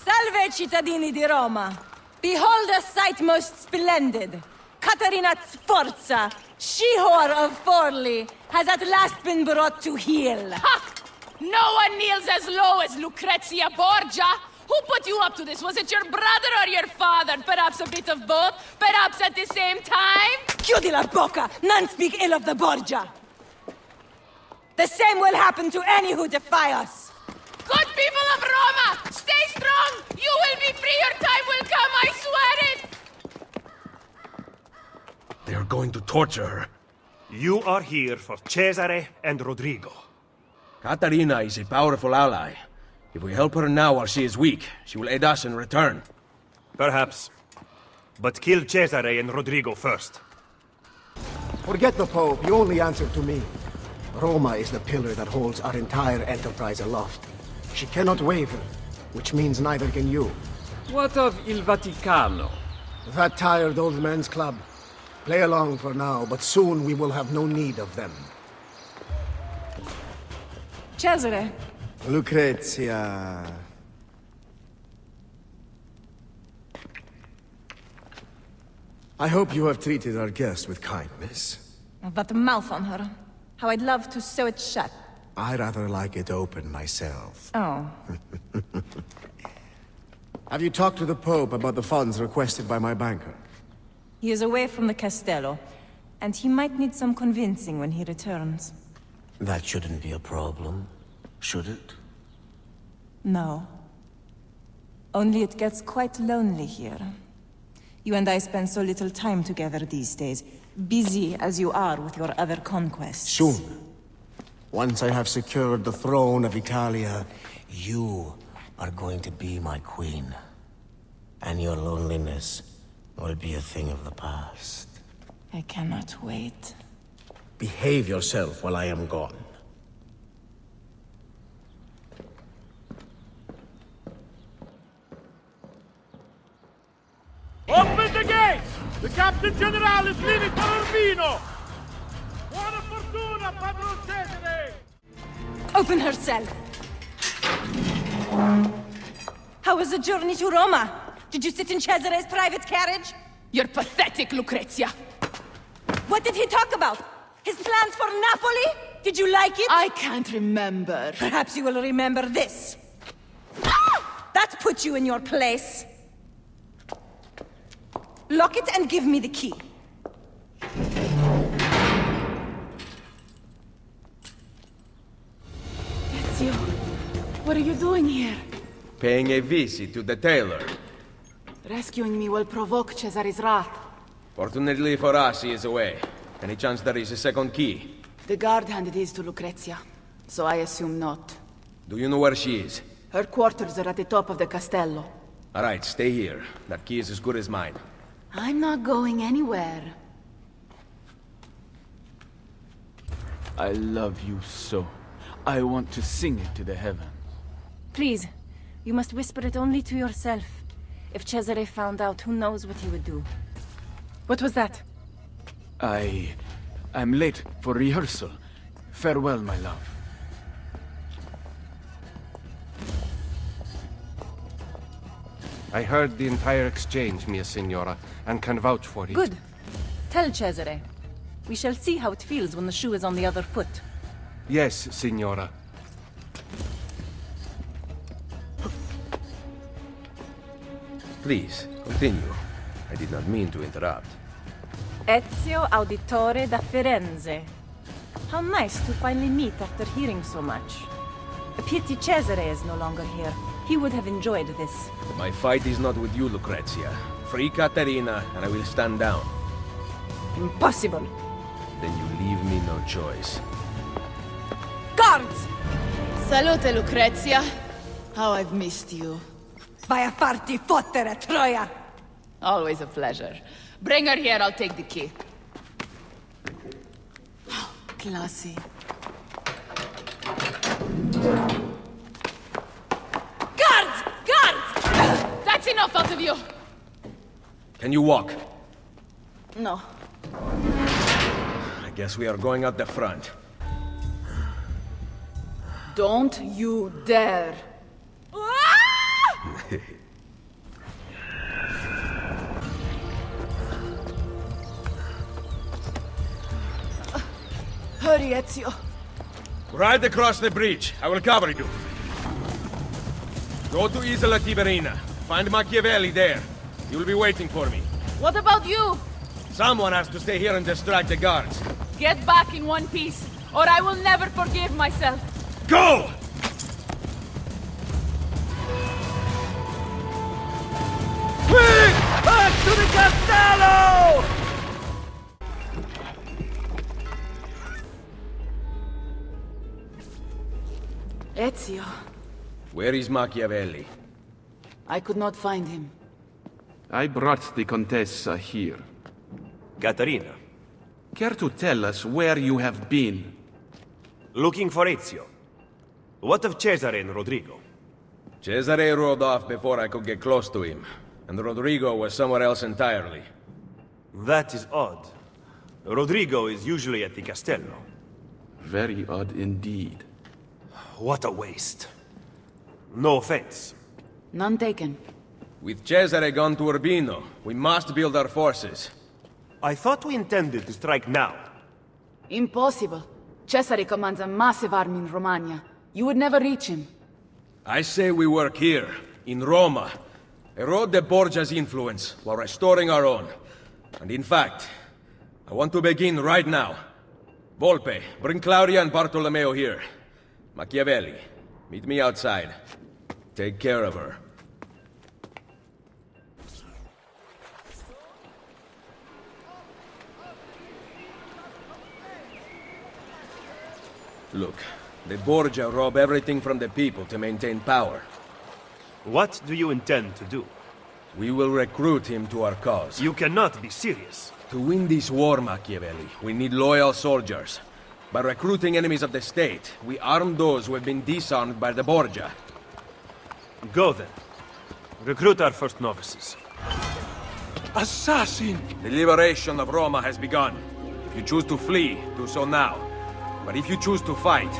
Salve, cittadini di Roma! Behold a sight most splendid! Caterina Sforza, she-whore of Forli, has at last been brought to heel. Ha! No one kneels as low as Lucrezia Borgia! Who put you up to this? Was it your brother or your father? Perhaps a bit of both? Perhaps at the same time? Chiudi la bocca! None speak ill of the Borgia! The same will happen to any who defy us! Good people of Roma! Stay strong! You will be free! Your time will come, I swear it! They are going to torture her. You are here for Cesare and Rodrigo. Caterina is a powerful ally. If we help her now while she is weak, she will aid us in return. Perhaps. But kill Cesare and Rodrigo first. Forget the Pope. You only answer to me. Roma is the pillar that holds our entire enterprise aloft. She cannot waver, which means neither can you. What of Il Vaticano? That tired old man's club. Play along for now, but soon we will have no need of them. Cesare. Lucrezia. I hope you have treated our guest with kindness. That mouth on her. How I'd love to sew it shut. I rather like it open myself. Oh. Have you talked to the Pope about the funds requested by my banker? He is away from the Castello, and he might need some convincing when he returns. That shouldn't be a problem, should it? No. Only it gets quite lonely here. You and I spend so little time together these days, busy as you are with your other conquests. Soon. Once I have secured the throne of Italia, you are going to be my queen. And your loneliness will be a thing of the past. I cannot wait. Behave yourself while I am gone. Open the gate! The Captain General is leaving for Urbino! Buona fortuna, Padron Cesare! Open her cell! How was the journey to Roma? Did you sit in Cesare's private carriage? You're pathetic, Lucrezia! What did he talk about? His plans for Napoli? Did you like it? I can't remember. Perhaps you will remember this. Ah! That put you in your place. Lock it and give me the key. Ezio, what are you doing here? Paying a visit to the tailor. Rescuing me will provoke Cesare's wrath. Fortunately for us, he is away. Any chance there is a second key? The guard handed his to Lucrezia, so I assume not. Do you know where she is? Her quarters are at the top of the castello. All right, stay here. That key is as good as mine. I'm not going anywhere. I love you so. I want to sing it to the heavens. Please, you must whisper it only to yourself. If Cesare found out, who knows what he would do. What was that? I'm late for rehearsal. Farewell, my love. I heard the entire exchange, mia signora, and can vouch for it. Good. Tell Cesare. We shall see how it feels when the shoe is on the other foot. Yes, signora. Please, continue. I did not mean to interrupt. Ezio Auditore da Firenze. How nice to finally meet after hearing so much. A pity Cesare is no longer here. He would have enjoyed this. My fight is not with you, Lucrezia. Free Caterina, and I will stand down. Impossible. Then you leave me no choice. Guards! Salute, Lucrezia. How I've missed you. Vai a farti fottere, Troia! Always a pleasure. Bring her here, I'll take the key. Classy. Guards! Guards! That's enough out of you! Can you walk? No. I guess we are going out the front. Don't you dare! Hurry, Ezio. Ride across the bridge. I will cover you. Go to Isola Tiberina. Find Machiavelli there. He will be waiting for me. What about you? Someone has to stay here and distract the guards. Get back in one piece, or I will never forgive myself. Go! Quick! Back to the castello! Ezio, Where is Machiavelli? I could not find him. I brought the Contessa here. Caterina. Care to tell us where you have been? Looking for Ezio. What of Cesare and Rodrigo? Cesare rode off before I could get close to him, and Rodrigo was somewhere else entirely. That is odd. Rodrigo is usually at the Castello. Very odd indeed. What a waste. No offense. None taken. With Cesare gone to Urbino, we must build our forces. I thought we intended to strike now. Impossible. Cesare commands a massive army in Romagna. You would never reach him. I say we work here, in Roma. Erode the Borgia's influence, while restoring our own. And in fact, I want to begin right now. Volpe, bring Claudia and Bartolomeo here. Machiavelli, meet me outside. Take care of her. Look, the Borgia rob everything from the people to maintain power. What do you intend to do? We will recruit him to our cause. You cannot be serious. To win this war, Machiavelli, we need loyal soldiers. By recruiting enemies of the state, we arm those who have been disarmed by the Borgia. Go then. Recruit our first novices. Assassin! The liberation of Roma has begun. If you choose to flee, do so now. But if you choose to fight,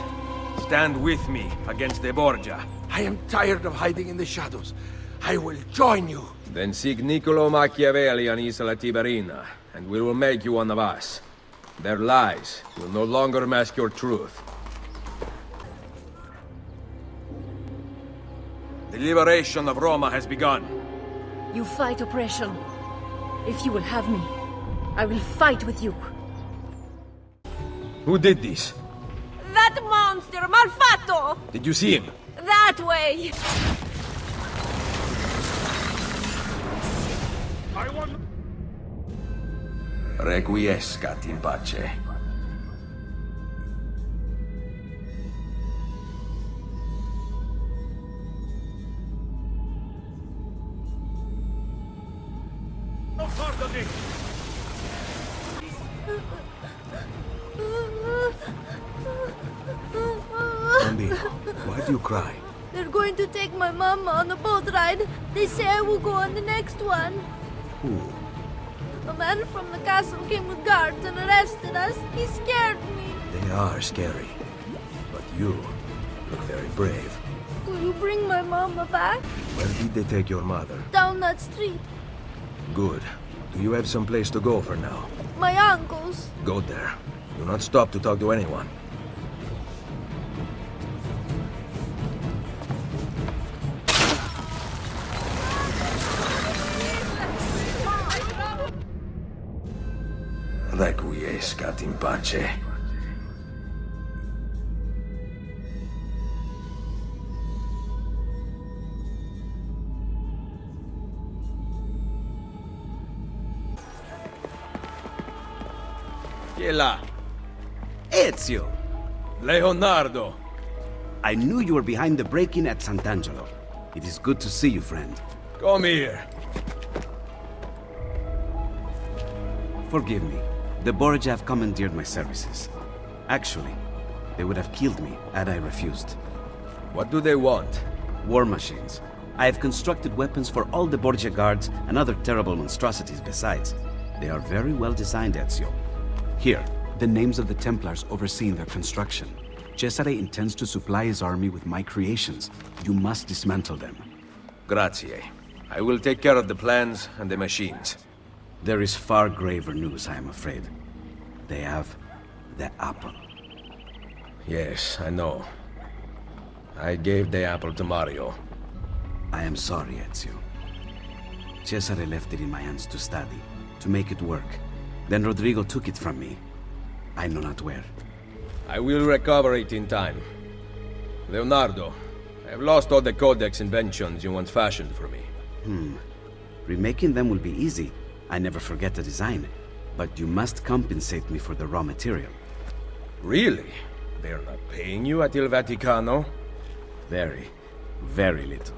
stand with me against the Borgia. I am tired of hiding in the shadows. I will join you. Then seek Niccolo Machiavelli on Isola Tiberina, and we will make you one of us. Their lies will no longer mask your truth. The liberation of Roma has begun. You fight oppression. If you will have me, I will fight with you. Who did this? That monster, Malfatto! Did you see him? That way! Requiescat in pace. Bambino, why do you cry? They're going to take my mama on a boat ride. They say I will go on the next one. Who? A man from the castle came with guards and arrested us. He scared me. They are scary. But you look very brave. Will you bring my mama back? Where did they take your mother? Down that street. Good. Do you have some place to go for now? My uncle's. Go there. Do not stop to talk to anyone. Requiescat in pace. Chi è là? Ezio! Leonardo! I knew you were behind the break-in at Sant'Angelo. It is good to see you, friend. Come here. Forgive me. The Borgia have commandeered my services. Actually, they would have killed me had I refused. What do they want? War machines. I have constructed weapons for all the Borgia guards and other terrible monstrosities besides. They are very well designed, Ezio. Here, the names of the Templars overseeing their construction. Cesare intends to supply his army with my creations. You must dismantle them. Grazie. I will take care of the plans and the machines. There is far graver news, I am afraid. They have the apple. Yes, I know. I gave the apple to Mario. I am sorry, Ezio. Cesare left it in my hands to study, to make it work. Then Rodrigo took it from me. I know not where. I will recover it in time. Leonardo, I have lost all the codex inventions you once fashioned for me. Remaking them will be easy. I never forget the design. But you must compensate me for the raw material. Really? They're not paying you at Il Vaticano? Very, very little.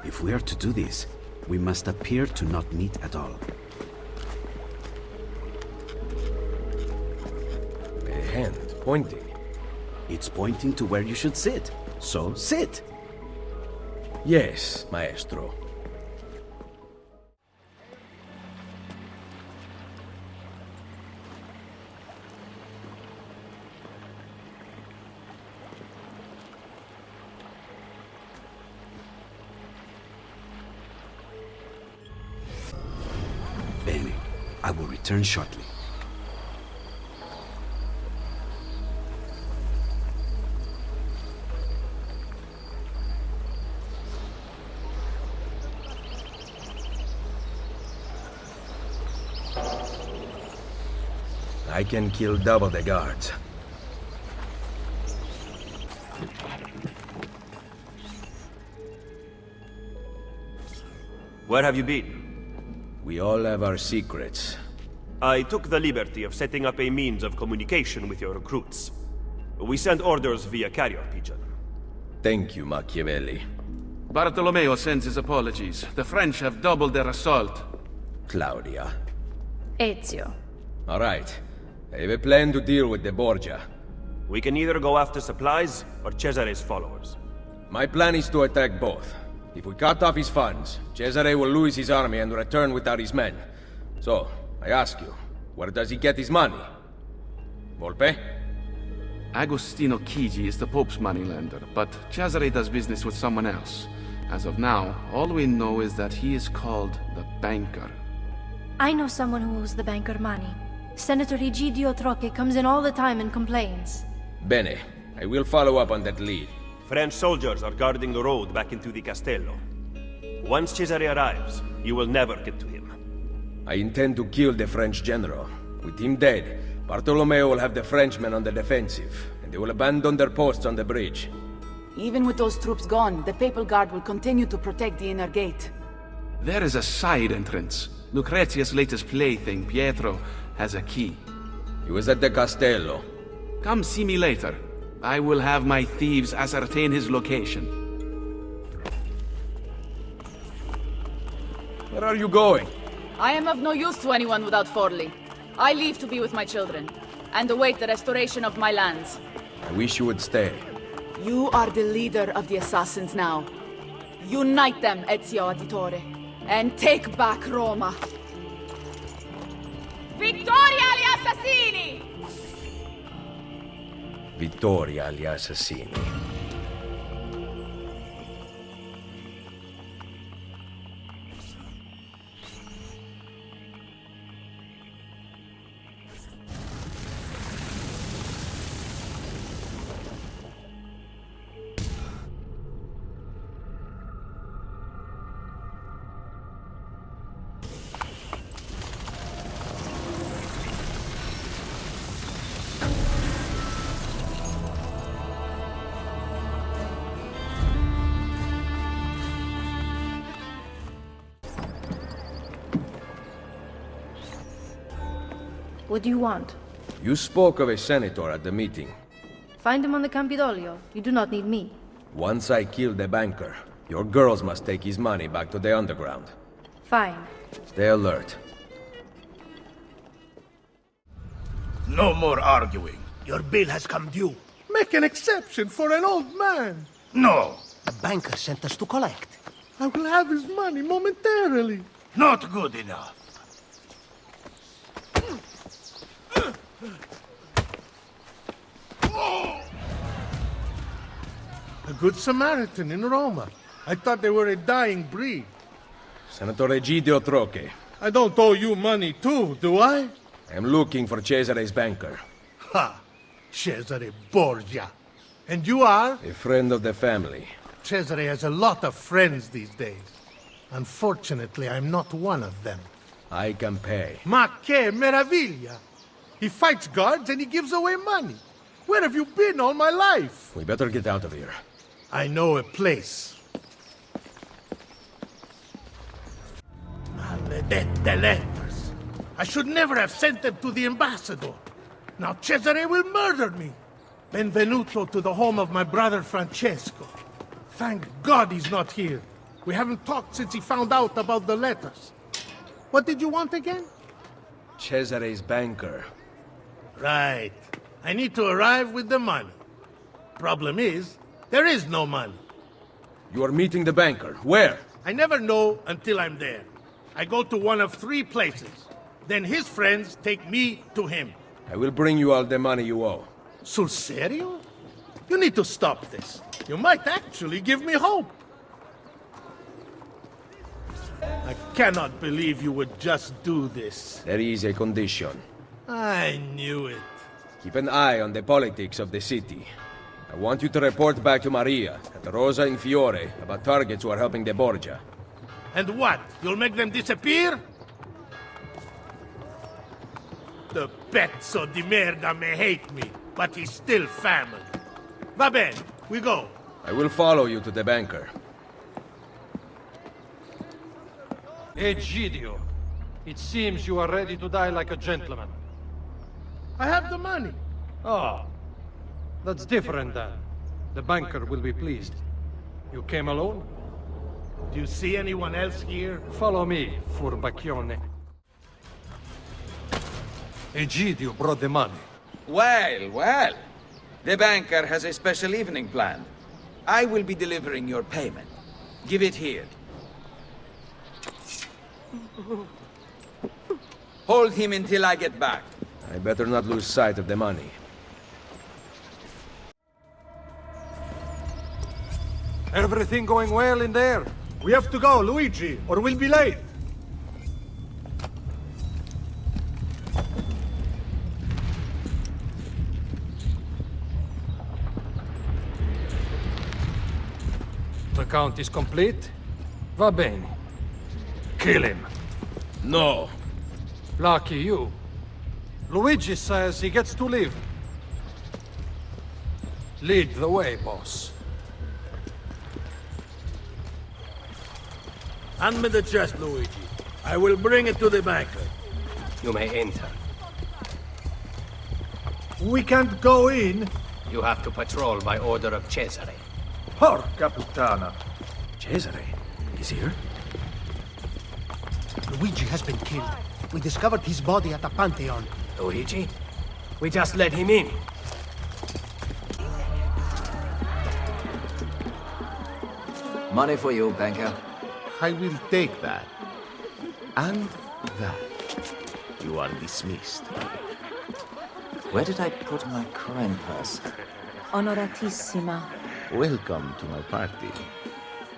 If we are to do this, we must appear to not meet at all. A hand pointing. It's pointing to where you should sit. So sit. Yes, maestro. Bene. I will return shortly. I can kill double the guards. Where have you been? We all have our secrets. I took the liberty of setting up a means of communication with your recruits. We send orders via carrier pigeon. Thank you, Machiavelli. Bartolomeo sends his apologies. The French have doubled their assault. Claudia. Ezio. All right. I have a plan to deal with the Borgia. We can either go after supplies or Cesare's followers. My plan is to attack both. If we cut off his funds, Cesare will lose his army and return without his men. So, I ask you, where does he get his money? Volpe? Agostino Chigi is the Pope's moneylender, but Cesare does business with someone else. As of now, all we know is that he is called the Banker. I know someone who owes the banker money. Senator Egidio Troche comes in all the time and complains. Bene. I will follow up on that lead. French soldiers are guarding the road back into the Castello. Once Cesare arrives, you will never get to him. I intend to kill the French general. With him dead, Bartolomeo will have the Frenchmen on the defensive, and they will abandon their posts on the bridge. Even with those troops gone, the Papal Guard will continue to protect the inner gate. There is a side entrance. Lucrezia's latest plaything, Pietro, has a key. He was at the Castello. Come see me later. I will have my thieves ascertain his location. Where are you going? I am of no use to anyone without Forli. I leave to be with my children, and await the restoration of my lands. I wish you would stay. You are the leader of the assassins now. Unite them, Ezio Auditore, and take back Roma. Vittoria agli assassini! Vittoria agli assassini. What do you want? You spoke of a senator at the meeting. Find him on the Campidoglio. You do not need me. Once I kill the banker, your girls must take his money back to the underground. Fine. Stay alert. No more arguing. Your bill has come due. Make an exception for an old man. No. The banker sent us to collect. I will have his money momentarily. Not good enough. A good Samaritan in Roma. I thought they were a dying breed. Senator Egidio Troche. I don't owe you money too, do I? I'm looking for Cesare's banker. Ha! Cesare Borgia. And you are? A friend of the family. Cesare has a lot of friends these days. Unfortunately, I'm not one of them. I can pay. Ma che meraviglia! He fights guards and he gives away money. Where have you been all my life? We better get out of here. I know a place. Maledette letters. I should never have sent them to the ambassador. Now Cesare will murder me. Benvenuto to the home of my brother Francesco. Thank God he's not here. We haven't talked since he found out about the letters. What did you want again? Cesare's banker. Right. I need to arrive with the money. Problem is, there is no money. You are meeting the banker. Where? I never know until I'm there. I go to one of 3 places. Then his friends take me to him. I will bring you all the money you owe. Sul serio? You need to stop this. You might actually give me hope. I cannot believe you would just do this. There is a condition. I knew it. Keep an eye on the politics of the city. I want you to report back to Maria at Rosa in Fiore about targets who are helping the Borgia. And what? You'll make them disappear? The pezzo di merda may hate me, but he's still family. Va bene, we go. I will follow you to the banker. Egidio, it seems you are ready to die like a gentleman. I have the money. Oh, that's different then. The banker will be pleased. You came alone? Do you see anyone else here? Follow me, furbacchione. Egidio brought the money. Well, well. The banker has a special evening planned. I will be delivering your payment. Give it here. Hold him until I get back. I better not lose sight of the money. Everything going well in there? We have to go, Luigi, or we'll be late. The count is complete? Va bene. Kill him. No. Lucky you. Luigi says he gets to live. Lead the way, boss. Hand me the chest, Luigi. I will bring it to the banker. You may enter. We can't go in. You have to patrol by order of Cesare. Porca puttana. Cesare? He's here? Luigi has been killed. We discovered his body at the Pantheon. Luigi? We just let him in. Money for you, banker. I will take that. And that. You are dismissed. Where did I put my coin purse? Onoratissima. Welcome to my party.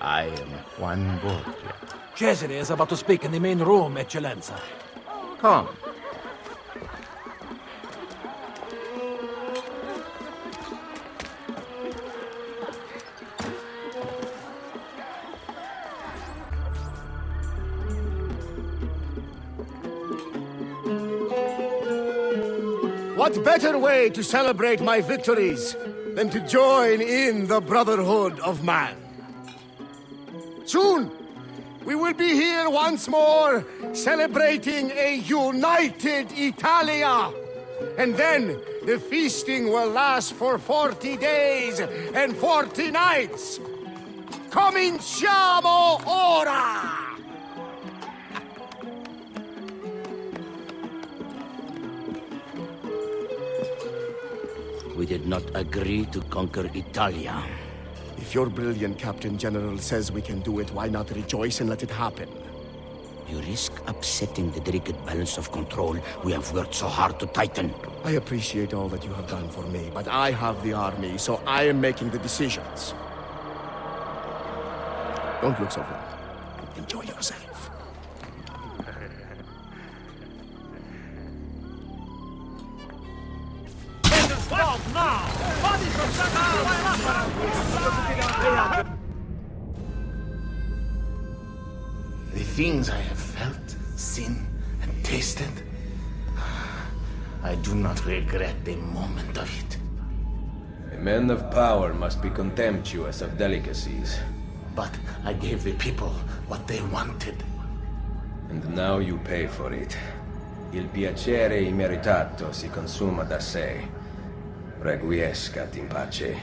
I am Juan Borgia. Cesare is about to speak in the main room, Eccellenza. Come. What better way to celebrate my victories than to join in the Brotherhood of Man? Soon, We will be here once more, celebrating a united Italia. And then the feasting will last for 40 days and 40 nights. Cominciamo ora! We did not agree to conquer Italia. If your brilliant Captain General says we can do it, why not rejoice and let it happen? You risk upsetting the delicate balance of control we have worked so hard to tighten. I appreciate all that you have done for me, but I have the army, so I am making the decisions. Don't look so wrong. Enjoy yourself. Stop now! The things I have felt, seen, and tasted, I do not regret a moment of it. A man of power must be contemptuous of delicacies. But I gave the people what they wanted. And now you pay for it. Il piacere immeritato si consuma da sé. Requiescat in pace.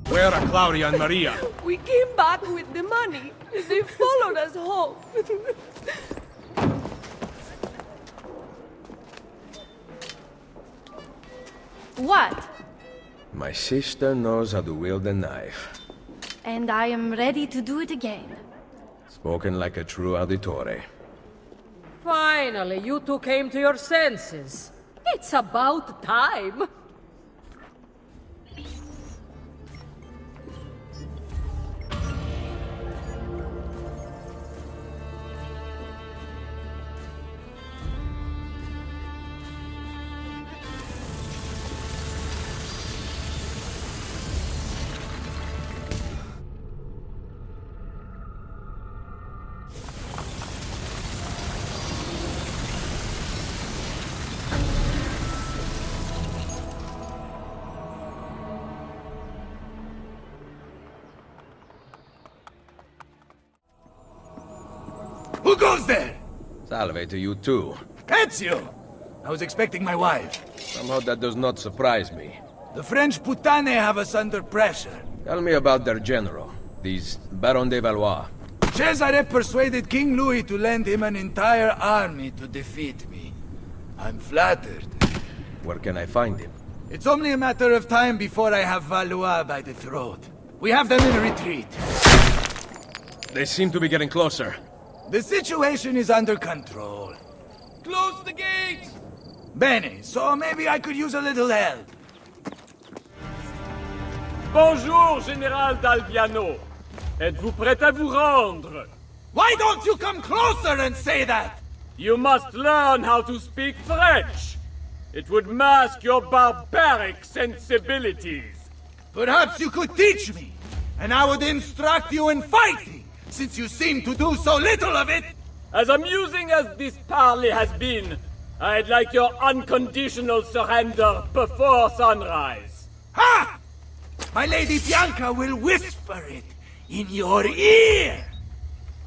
Where are Claudia and Maria? We came back with the money. They followed us home. What? My sister knows how to wield a knife. And I am ready to do it again. Spoken like a true auditore. Finally, you two came to your senses. It's about time. Who goes there? Salve to you too. Ezio! I was expecting my wife. Somehow that does not surprise me. The French putane have us under pressure. Tell me about their general, these Baron de Valois. Cesare persuaded King Louis to lend him an entire army to defeat me. I'm flattered. Where can I find him? It's only a matter of time before I have Valois by the throat. We have them in retreat. They seem to be getting closer. The situation is under control. Close the gates! Bene, so maybe I could use a little help. Bonjour, Général d'Albiano. Êtes-vous prêt à vous rendre? Why don't you come closer and say that? You must learn how to speak French. It would mask your barbaric sensibilities. Perhaps you could teach me, and I would instruct you in fighting, since you seem to do so little of it. As amusing as this parley has been, I'd like your unconditional surrender before sunrise. Ha! My Lady Bianca will whisper it in your ear.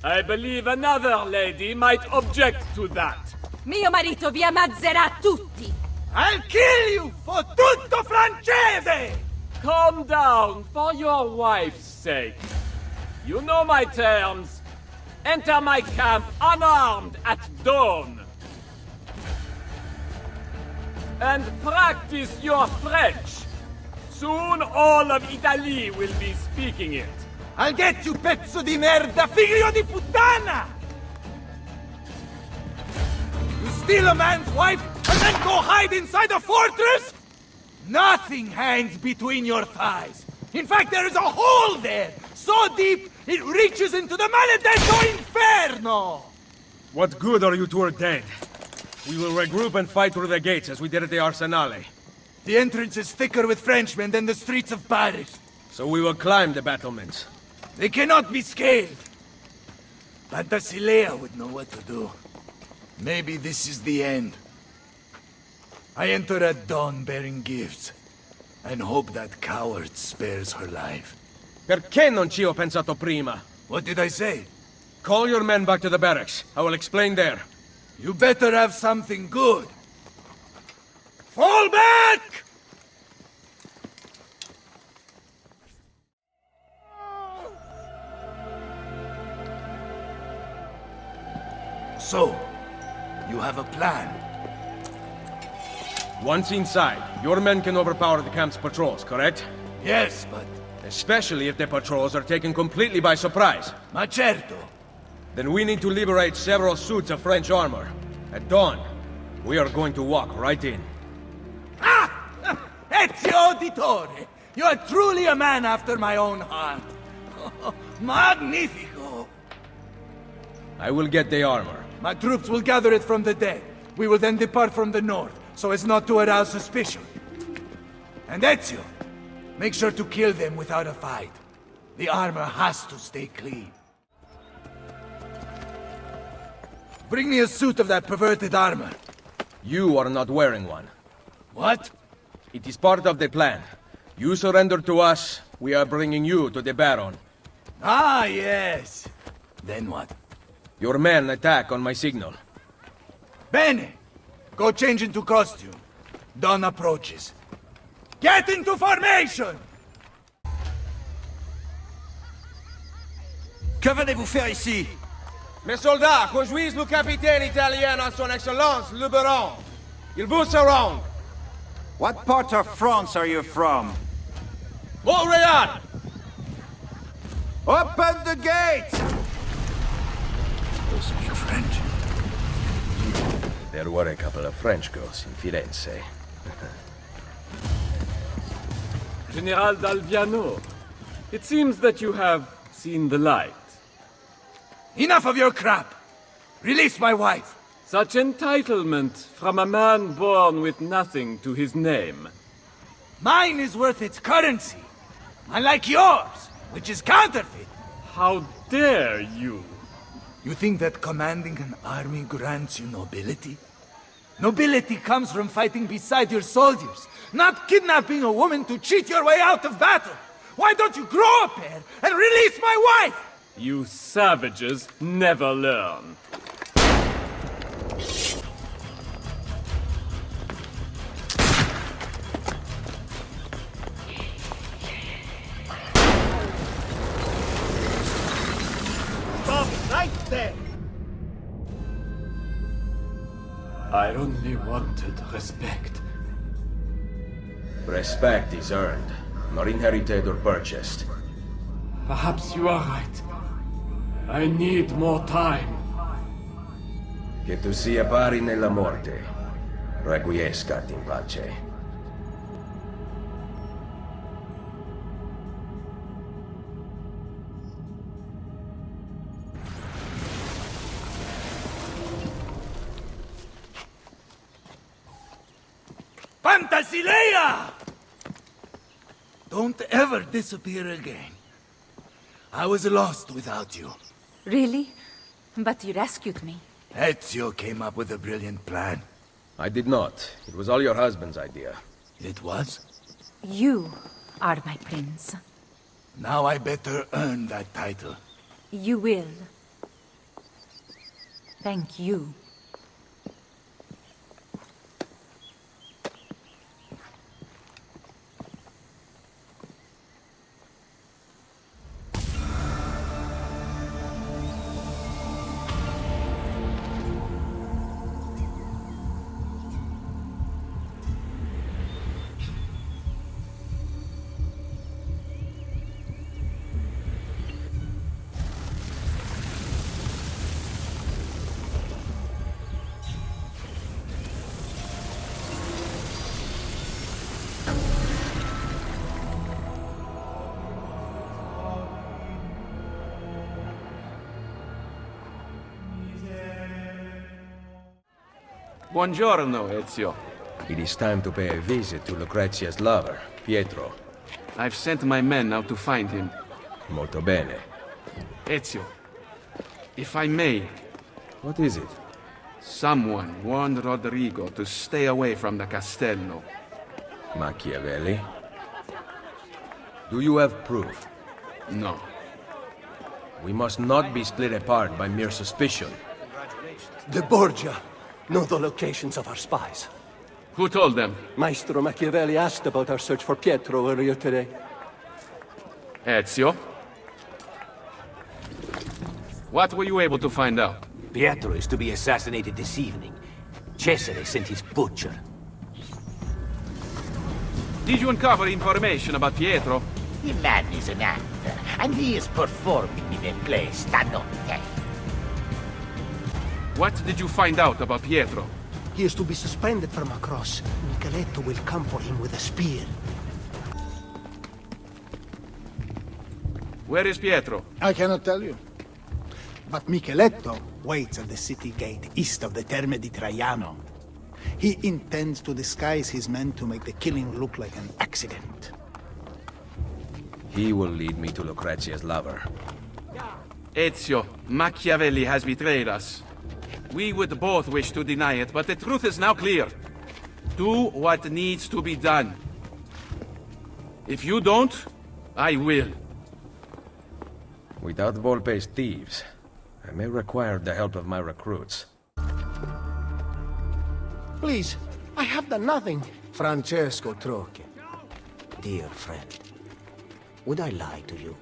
I believe another lady might object to that. Mio marito vi ammazzerà tutti. I'll kill you for tutto francese! Calm down for your wife's sake. You know my terms. Enter my camp unarmed at dawn. And practice your French. Soon all of Italy will be speaking it. I'll get you, pezzo di merda, figlio di puttana! You steal a man's wife and then go hide inside a fortress? Nothing hangs between your thighs. In fact, there is a hole there, so deep it reaches into the maledetto inferno! What good are you two are dead? We will regroup and fight through the gates as we did at the Arsenale. The entrance is thicker with Frenchmen than the streets of Paris. So we will climb the battlements. They cannot be scaled. Pantasilea would know what to do. Maybe this is the end. I enter at dawn bearing gifts, and hope that coward spares her life. Perché non ci ho pensato prima? What did I say? Call your men back to the barracks. I will explain there. You better have something good. Fall back! So, you have a plan? Once inside, your men can overpower the camp's patrols, correct? Yes, but... Especially if the patrols are taken completely by surprise. Ma certo. Then we need to liberate several suits of French armor. At dawn, we are going to walk right in. Ah! Ezio Auditore! You are truly a man after my own heart. Magnifico! I will get the armor. My troops will gather it from the dead. We will then depart from the north, so as not to arouse suspicion. And Ezio, make sure to kill them without a fight. The armor has to stay clean. Bring me a suit of that perverted armor. You are not wearing one. What? It is part of the plan. You surrender to us, we are bringing you to the Baron. Ah, yes. Then what? Your men attack on my signal. Bene! Go change into costume. Dawn approaches. Get into formation! Que venez-vous faire ici? Mes soldats conduisent le capitaine italien à son excellence, le Baron. Il vous surround. What part of France are you from? Montreal! Open the gate! They speak French. There were a couple of French girls in Firenze. General d'Alviano, it seems that you have seen the light. Enough of your crap! Release my wife! Such entitlement from a man born with nothing to his name. Mine is worth its currency, unlike yours, which is counterfeit. How dare you? You think that commanding an army grants you nobility? Nobility comes from fighting beside your soldiers, not kidnapping a woman to cheat your way out of battle. Why don't you grow a pair and release my wife? You savages never learn. Stop right there! I only wanted respect. Respect is earned, not inherited or purchased. Perhaps you are right. I need more time. Che tu sia pari nella morte, requiescat in pace. Fantasilea! Don't ever disappear again. I was lost without you. Really? But you rescued me. Ezio came up with a brilliant plan. I did not. It was all your husband's idea. It was? You are my prince. Now I better earn that title. You will. Thank you. Buongiorno, Ezio. It is time to pay a visit to Lucrezia's lover, Pietro. I've sent my men out to find him. Molto bene. Ezio, if I may... What is it? Someone warned Rodrigo to stay away from the castello. Machiavelli? Do you have proof? No. We must not be split apart by mere suspicion. The Borgia know the locations of our spies. Who told them? Maestro Machiavelli asked about our search for Pietro earlier today. Ezio? What were you able to find out? Pietro is to be assassinated this evening. Cesare sent his butcher. Did you uncover information about Pietro? The man is an actor, and he is performing in a play stanotte. What did you find out about Pietro? He is to be suspended from a cross. Micheletto will come for him with a spear. Where is Pietro? I cannot tell you. But Micheletto waits at the city gate east of the Terme di Traiano. He intends to disguise his men to make the killing look like an accident. He will lead me to Lucrezia's lover. Ezio, Machiavelli has betrayed us. We would both wish to deny it, but the truth is now clear. Do what needs to be done. If you don't, I will. Without Volpe's thieves, I may require the help of my recruits. Please, I have done nothing. Francesco Trocchi. Dear friend, would I lie to you?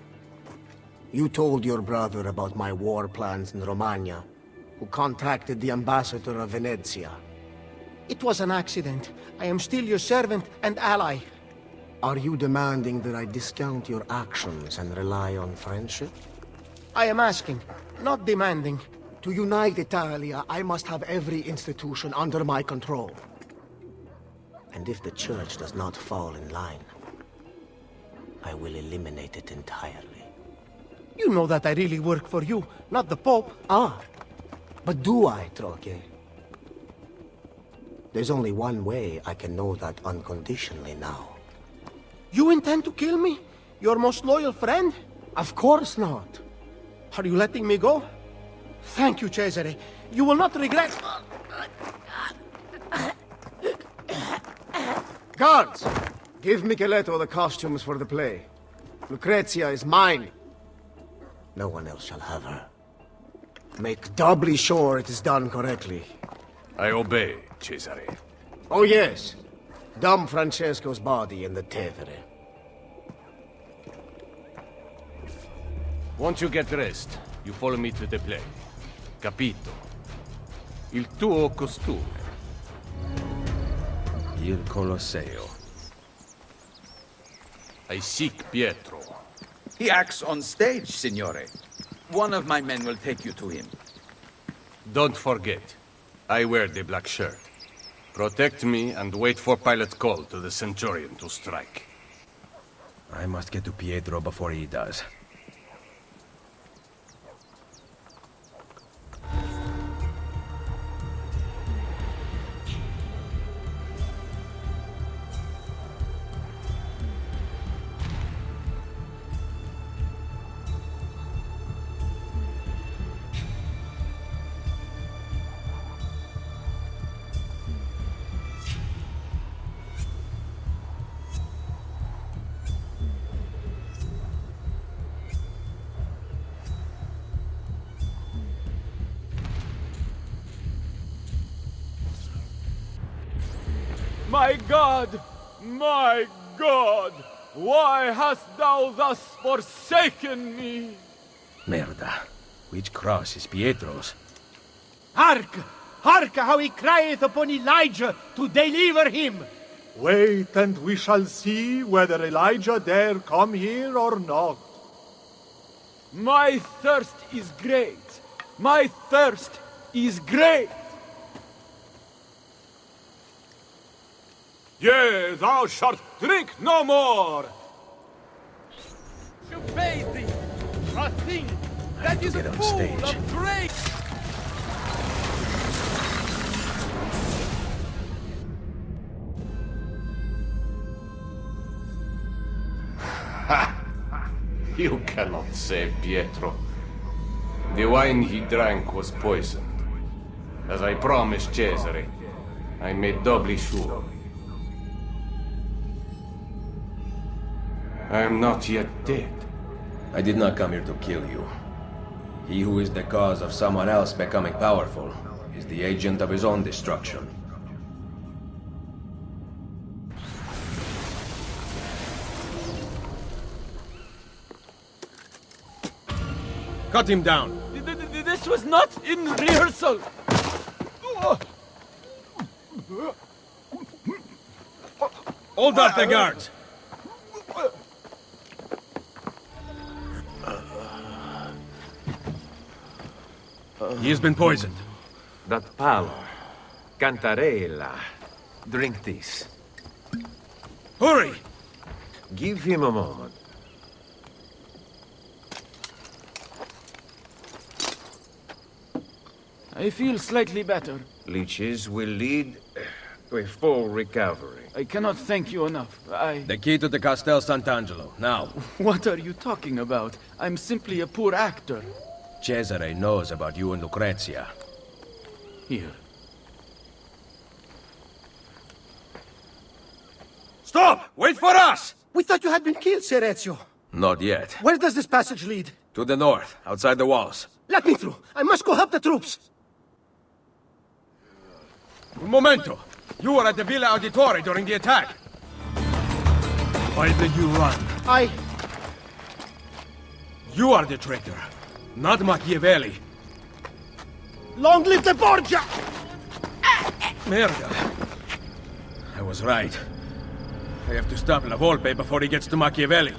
You told your brother about my war plans in Romagna, who contacted the ambassador of Venezia. It was an accident. I am still your servant and ally. Are you demanding that I discount your actions and rely on friendship? I am asking, not demanding. To unite Italia, I must have every institution under my control. And if the church does not fall in line, I will eliminate it entirely. You know that I really work for you, not the Pope. Ah, but do I, Trocchi? There's only one way I can know that unconditionally now. You intend to kill me? Your most loyal friend? Of course not. Are you letting me go? Thank you, Cesare. You will not regret... Guards! Give Micheletto the costumes for the play. Lucrezia is mine. No one else shall have her. Make doubly sure it is done correctly. I obey, Cesare. Oh yes. Dump Francesco's body in the Tevere. Once you get dressed, you follow me to the play. Capito? Il tuo costume. Il Colosseo. I seek Pietro. He acts on stage, signore. One of my men will take you to him. Don't forget, I wear the black shirt. Protect me and wait for Pilate's call to the Centurion to strike. I must get to Pietro before he does. My God! My God! Why hast thou thus forsaken me? Merda. Which cross is Pietro's? Hark! Hark how he crieth upon Elijah to deliver him! Wait, and we shall see whether Elijah dare come here or not. My thirst is great. My thirst is great. Yea, thou shalt drink no more! To bathe thee, a thing that is full of great... You cannot save Pietro. The wine he drank was poisoned. As I promised Cesare, I made doubly sure. I am not yet dead. I did not come here to kill you. He who is the cause of someone else becoming powerful is the agent of his own destruction. Cut him down! This was not in rehearsal! Hold up the guards! He has been poisoned. That palo. Cantarella. Drink this. Hurry! Give him a moment. I feel slightly better. Leeches will lead to a full recovery. I cannot thank you enough. The key to the Castel Sant'Angelo, now. What are you talking about? I'm simply a poor actor. Cesare knows about you and Lucrezia. Here. Stop! Wait for us! We thought you had been killed, Sir Ezio. Not yet. Where does this passage lead? To the north, outside the walls. Let me through. I must go help the troops. Un momento! You were at the Villa Auditore during the attack. Why did you run? You are the traitor, not Machiavelli. Long live the Borgia! Merda. I was right. I have to stop La Volpe before he gets to Machiavelli.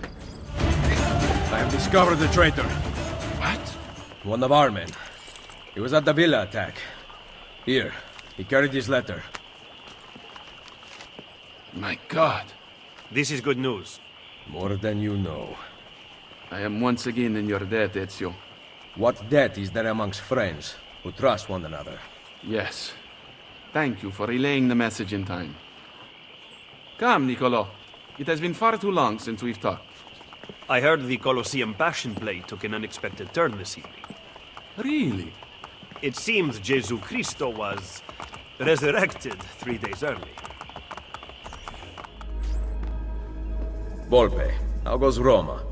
I have discovered the traitor. What? One of our men. He was at the villa attack. Here, he carried his letter. My God. This is good news. More than you know. I am once again in your debt, Ezio. What debt is there amongst friends who trust one another? Yes. Thank you for relaying the message in time. Come, Niccolo. It has been far too long since we've talked. I heard the Colosseum Passion Play took an unexpected turn this evening. Really? It seems Gesù Cristo was resurrected 3 days early. Volpe, how goes Roma?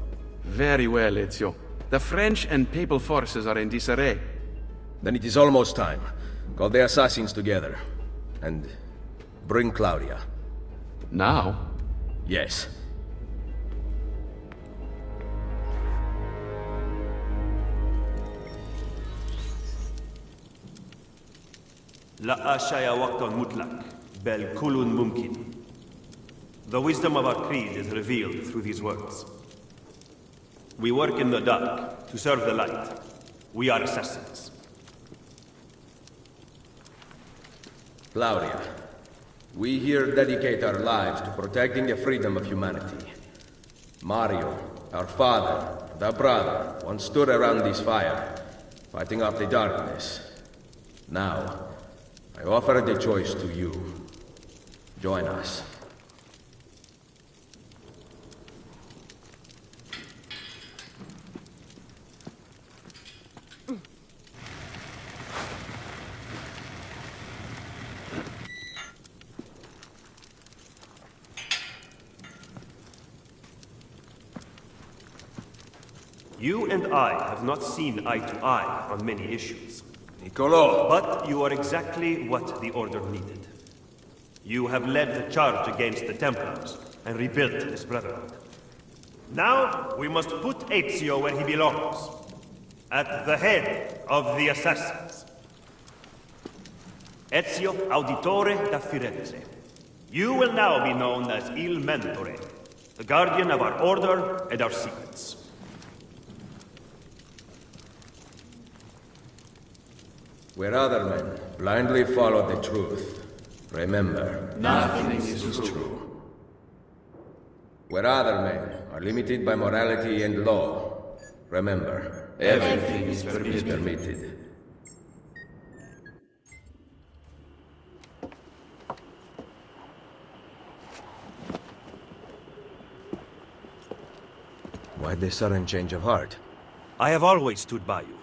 Very well, Ezio. The French and Papal forces are in disarray. Then it is almost time. Call the assassins together. And bring Claudia. Now? Yes. La ashaya waqtan mutlaq, bel kulun mumkin. The wisdom of our creed is revealed through these words. We work in the dark to serve the light. We are assassins. Claudia, we here dedicate our lives to protecting the freedom of humanity. Mario, our father, and our brother, once stood around this fire, fighting off the darkness. Now, I offer the choice to you. Join us. You and I have not seen eye to eye on many issues. Niccolo! But you are exactly what the Order needed. You have led the charge against the Templars and rebuilt this Brotherhood. Now, we must put Ezio where he belongs. At the head of the assassins. Ezio Auditore da Firenze. You will now be known as Il Mentore, the guardian of our Order and our secrets. Where other men blindly follow the truth, remember, nothing is true. Where other men are limited by morality and law, remember, everything is permitted. Why the sudden change of heart? I have always stood by you.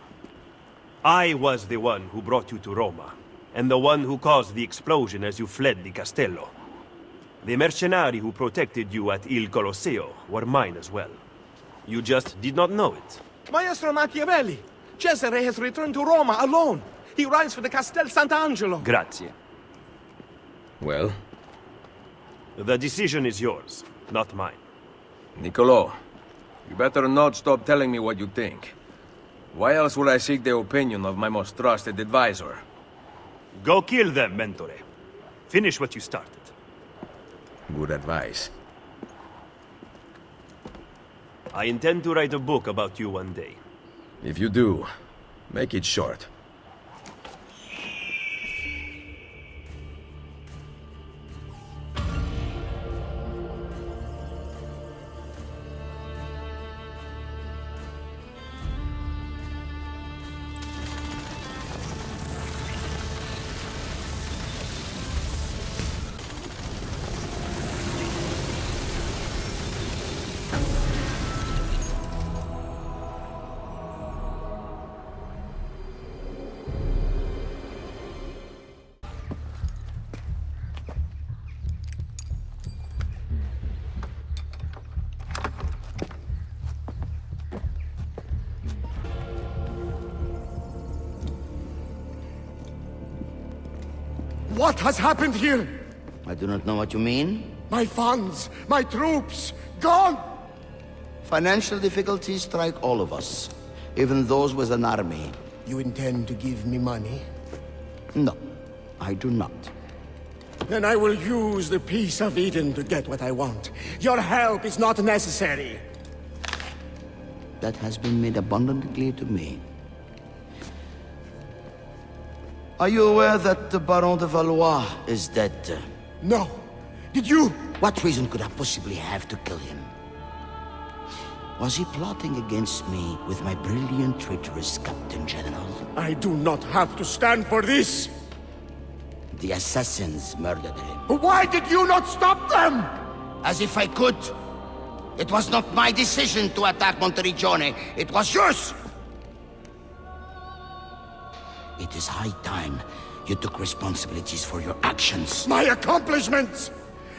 I was the one who brought you to Roma, and the one who caused the explosion as you fled the castello. The mercenari who protected you at Il Colosseo were mine as well. You just did not know it. Maestro Machiavelli! Cesare has returned to Roma alone. He rides for the Castel Sant'Angelo. Grazie. Well? The decision is yours, not mine. Niccolo, you better not stop telling me what you think. Why else would I seek the opinion of my most trusted advisor? Go kill them, Mentore. Finish what you started. Good advice. I intend to write a book about you one day. If you do, make it short. What has happened here? I do not know what you mean. My funds, my troops, gone! Financial difficulties strike all of us, even those with an army. You intend to give me money? No, I do not. Then I will use the Peace of Eden to get what I want. Your help is not necessary. That has been made abundantly clear to me. Are you aware that the Baron de Valois is dead? No. Did you? What reason could I possibly have to kill him? Was he plotting against me with my brilliant, traitorous Captain General? I do not have to stand for this! The assassins murdered him. Why did you not stop them? As if I could! It was not my decision to attack Monteriggione, it was yours! It is high time you took responsibilities for your actions. My accomplishments!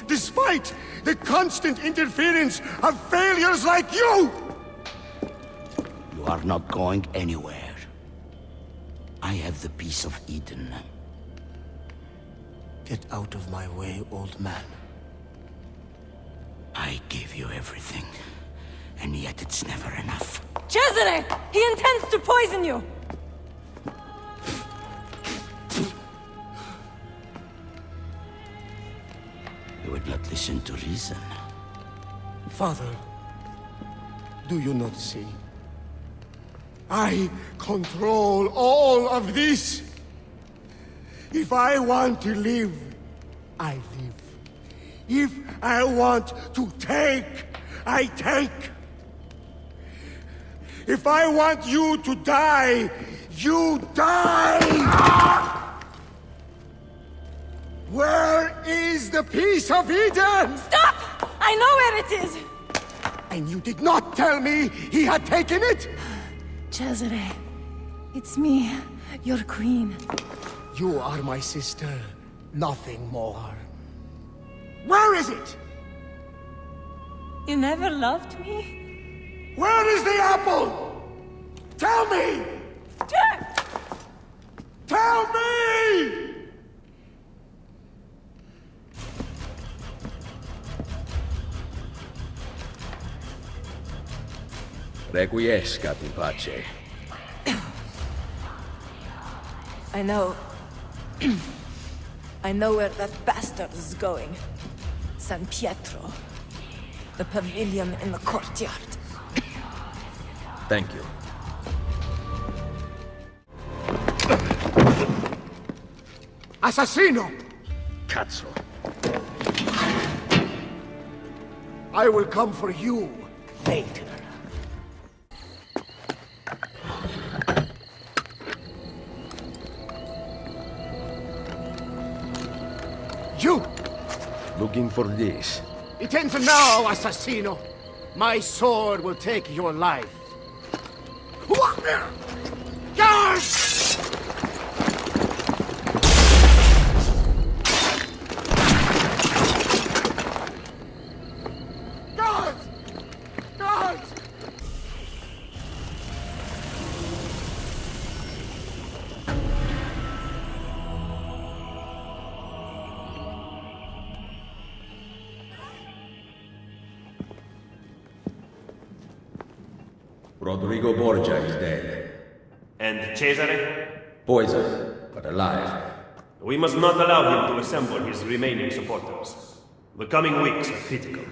Despite the constant interference of failures like you! You are not going anywhere. I have the Peace of Eden. Get out of my way, old man. I gave you everything, and yet it's never enough. Cesare! He intends to poison you! You would not listen to reason. Father, do you not see? I control all of this. If I want to live, I live. If I want to take, I take. If I want you to die, you die! Where is the Peace of Eden? Stop! I know where it is! And you did not tell me he had taken it? Cesare, it's me, your queen. You are my sister, nothing more. Where is it? You never loved me? Where is the apple? Tell me! Tell me! Requiescat in pace. I know. I know where that bastard is going. San Pietro. The pavilion in the courtyard. Thank you. Assassino! Cazzo. I will come for you later. You! Looking for this. It ends now, Assassino. My sword will take your life. Guards! Rodrigo Borgia is dead. And Cesare? Poisoned, but alive. We must not allow him to assemble his remaining supporters. The coming weeks are critical.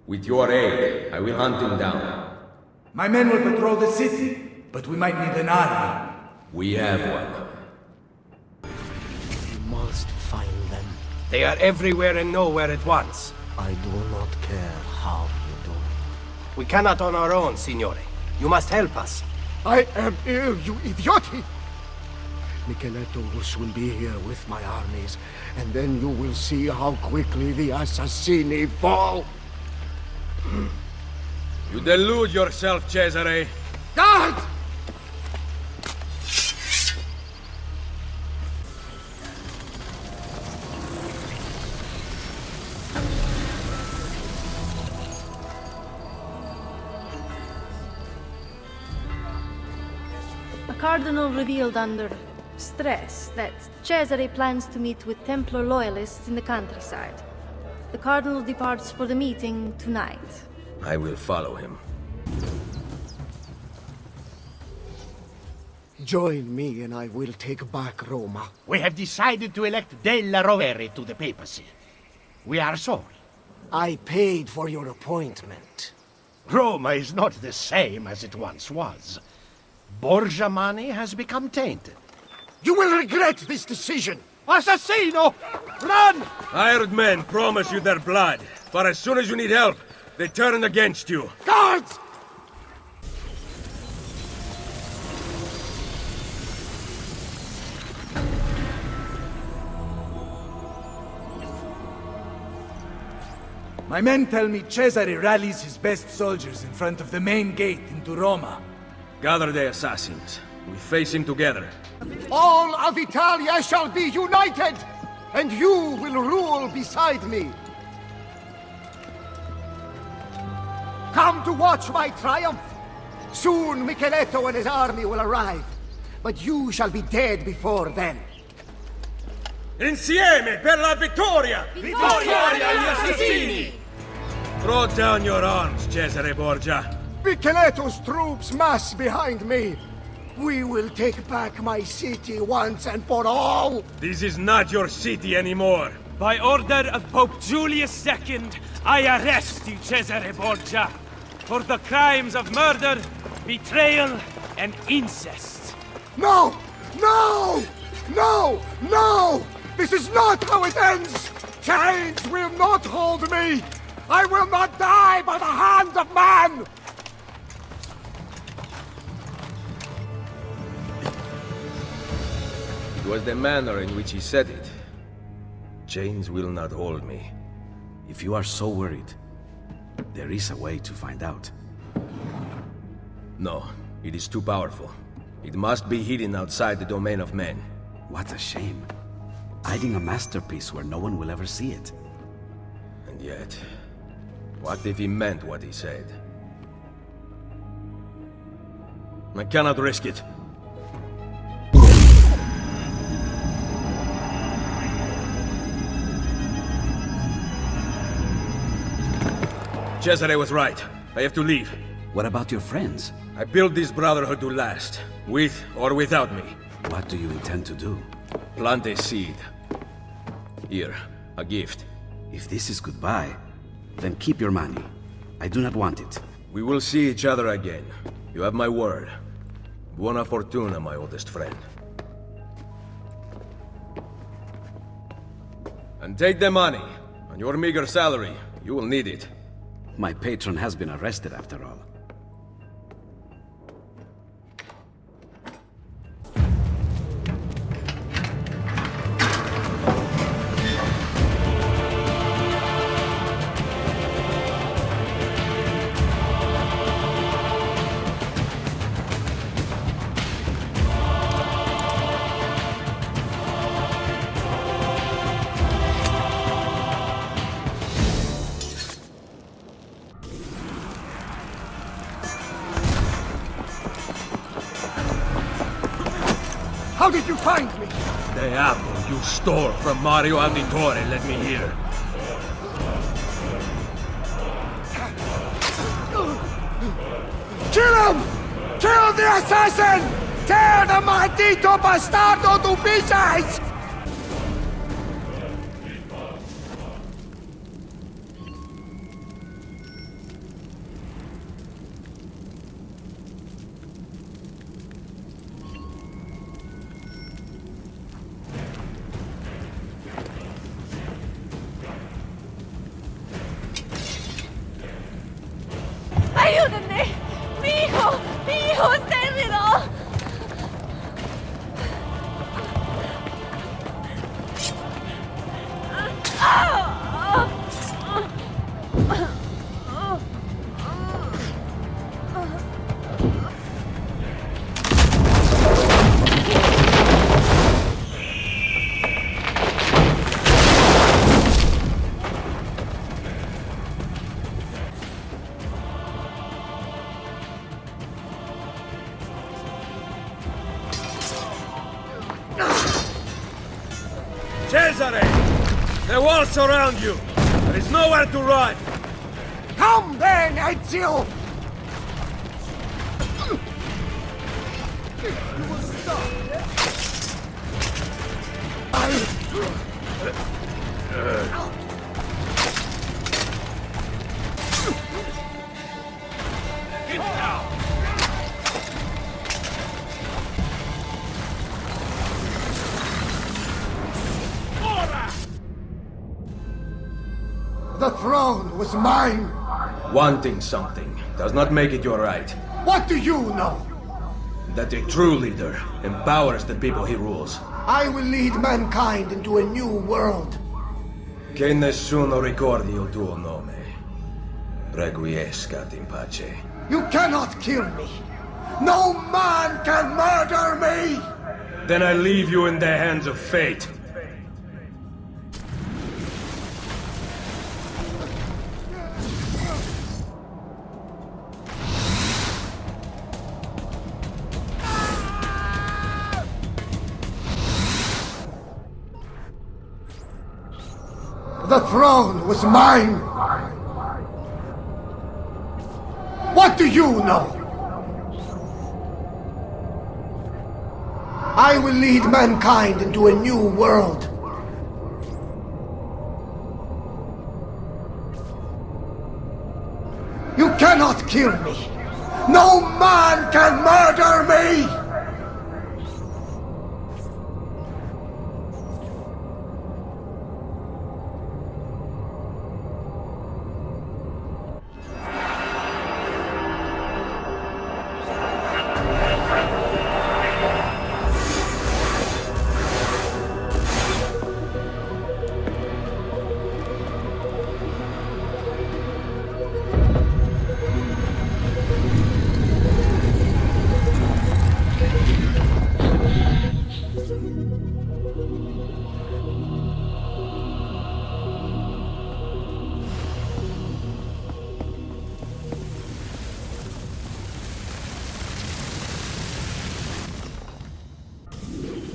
With your aid, I will hunt him down. My men will patrol the city, but we might need an army. We have one. You must find them. They are everywhere and nowhere at once. I do not care how you do it. We cannot on our own, Signore. You must help us. I am ill, you idioti! Micheletto will soon be here with my armies, and then you will see how quickly the assassini fall. You delude yourself, Cesare. Guard! The Cardinal revealed under stress that Cesare plans to meet with Templar loyalists in the countryside. The Cardinal departs for the meeting tonight. I will follow him. Join me and I will take back Roma. We have decided to elect Della Rovere to the papacy. We are sorry. I paid for your appointment. Roma is not the same as it once was. Borgia money has become tainted. You will regret this decision! Assassino! Run! Hired men promise you their blood, but as soon as you need help, they turn against you. Guards! My men tell me Cesare rallies his best soldiers in front of the main gate into Roma. Gather the assassins. We face him together. All of Italia shall be united, and you will rule beside me. Come to watch my triumph. Soon Micheletto and his army will arrive, but you shall be dead before then. Insieme per la vittoria! Vittoria agli assassini! Throw down your arms, Cesare Borgia. Micheletto's troops mass behind me. We will take back my city once and for all! This is not your city anymore. By order of Pope Julius II, I arrest you, Cesare Borgia, for the crimes of murder, betrayal, and incest. No! No! No! No! This is not how it ends! Chains will not hold me! I will not die by the hand of man! It was the manner in which he said it. Chains will not hold me. If you are so worried, there is a way to find out. No, it is too powerful. It must be hidden outside the domain of men. What a shame. Hiding a masterpiece where no one will ever see it. And yet, what if he meant what he said? I cannot risk it. Cesare was right. I have to leave. What about your friends? I built this Brotherhood to last, with or without me. What do you intend to do? Plant a seed. Here, a gift. If this is goodbye, then keep your money. I do not want it. We will see each other again. You have my word. Buona fortuna, my oldest friend. And take the money. On your meager salary, you will need it. My patron has been arrested after all. How did you find me? The apple you stole from Mario Auditore led me here. Kill him! Kill the assassin! Tear the maldito bastardo to pieces! ¡Ayúdenme! ¡Mi hijo está herido! Cesare! The walls surround you! There is nowhere to run! Come then, Ezio! The throne was mine! Wanting something does not make it your right. What do you know? That a true leader empowers the people he rules. I will lead mankind into a new world. Che nessuno ricordi il tuo nome. Requiescat in pace. You cannot kill me! No man can murder me! Then I leave you in the hands of fate. The throne was mine! What do you know? I will lead mankind into a new world. You cannot kill me! No man can murder me!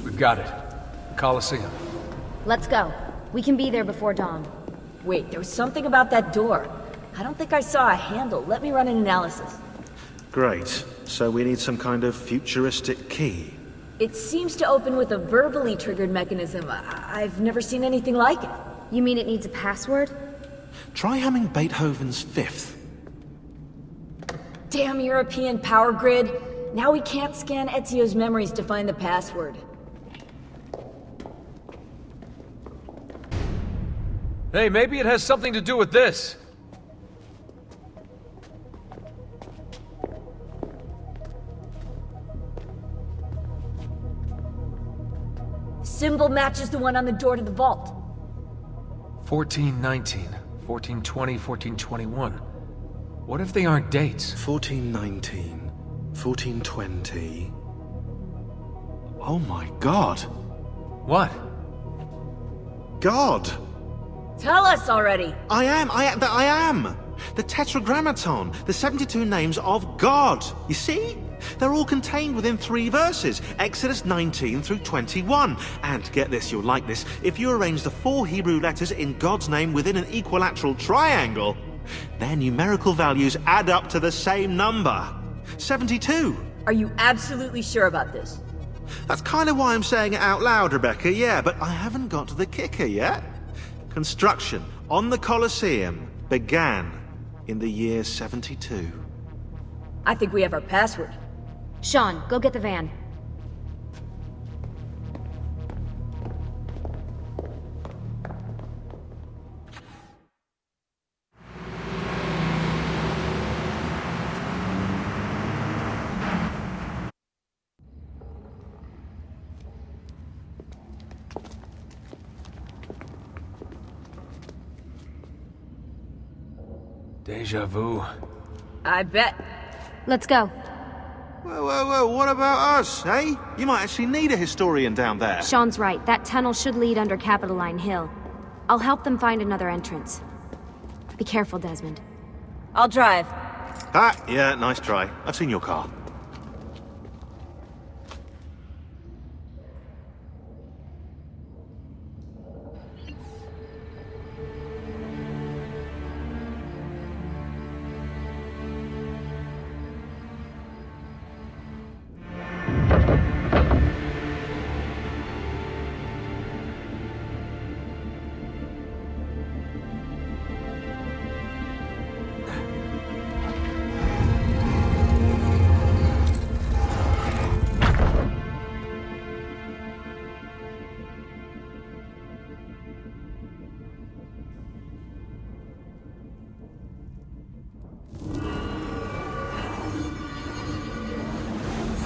We've got it. The Colosseum. Let's go. We can be there before dawn. Wait, there was something about that door. I don't think I saw a handle. Let me run an analysis. Great. So we need some kind of futuristic key. It seems to open with a verbally triggered mechanism. I've never seen anything like it. You mean it needs a password? Try humming Beethoven's Fifth. Damn European power grid. Now we can't scan Ezio's memories to find the password. Hey, maybe it has something to do with this. Symbol matches the one on the door to the vault. 1419, 1420, 1421. What if they aren't dates? 1419, 1420... Oh my god! What? God! Tell us already! I am! The Tetragrammaton, the 72 names of God. You see? They're all contained within 3 verses, Exodus 19 through 21. And get this, you'll like this, if you arrange the 4 Hebrew letters in God's name within an equilateral triangle, their numerical values add up to the same number, 72. Are you absolutely sure about this? That's kind of why I'm saying it out loud, Rebecca, yeah, but I haven't got to the kicker yet. Construction on the Colosseum began in the year 72. I think we have our password. Sean, go get the van. Deja vu. I bet. Let's go. Whoa, what about us, eh? You might actually need a historian down there. Sean's right. That tunnel should lead under Capitoline Hill. I'll help them find another entrance. Be careful, Desmond. I'll drive. Ah, yeah, nice try. I've seen your car.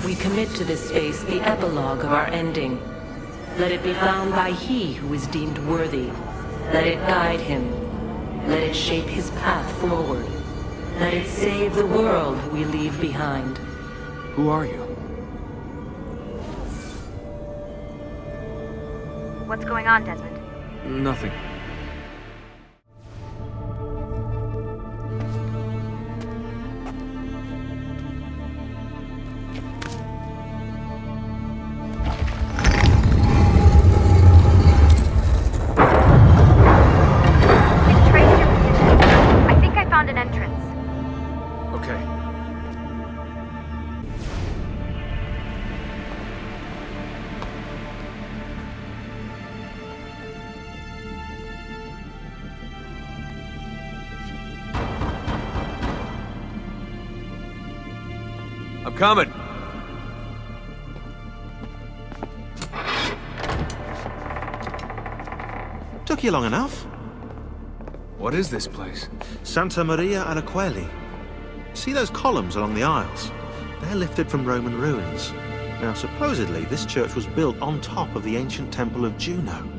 We commit to this space the epilogue of our ending. Let it be found by he who is deemed worthy. Let it guide him. Let it shape his path forward. Let it save the world we leave behind. Who are you? What's going on, Desmond? Nothing. I'm coming. Took you long enough. What is this place? Santa Maria alla Quelli. See those columns along the aisles? They're lifted from Roman ruins. Now, supposedly, this church was built on top of the ancient temple of Juno.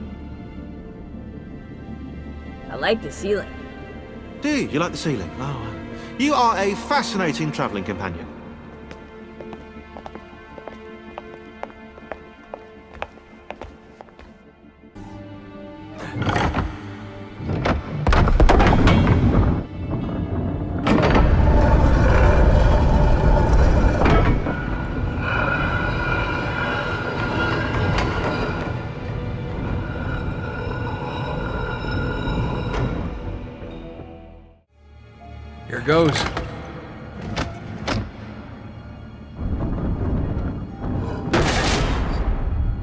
I like the ceiling. Do you? You like the ceiling? Oh, you are a fascinating travelling companion. Here goes.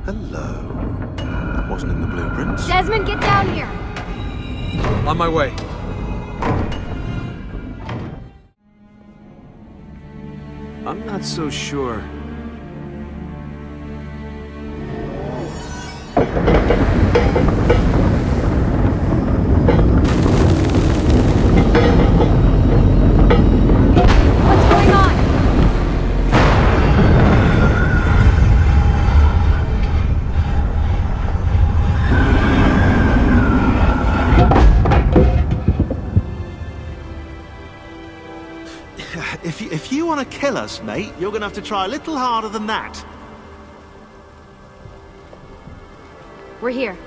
Hello. That wasn't in the blueprints. Desmond, get down here! On my way. I'm not so sure. If you want to kill us, mate, you're going to have to try a little harder than that. We're here.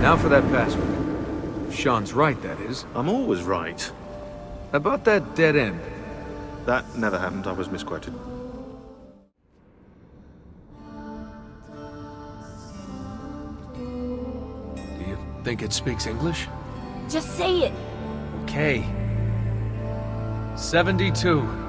Now for that password. If Sean's right, that is. I'm always right. About that dead end. That never happened. I was misquoted. think it speaks English? Just say it. Okay. 72.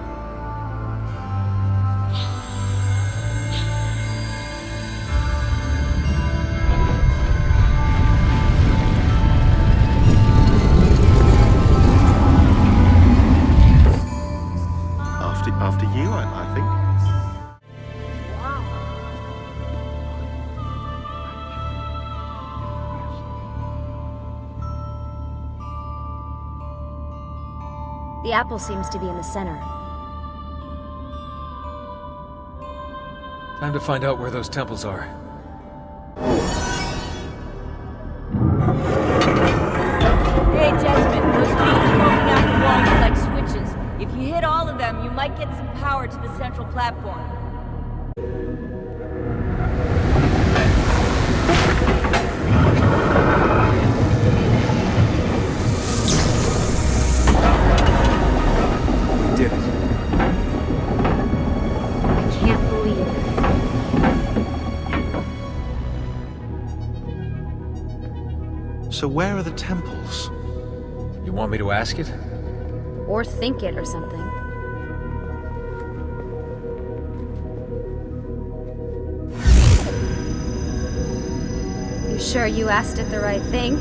After you, I think. The apple seems to be in the center. Time to find out where those temples are. Hey, Desmond, those beams poking out the wall look like switches. If you hit all of them, you might get some power to the central platform. We did it. I can't believe it. So where are the temples? You want me to ask it? Or think it or something. You sure you asked it the right thing?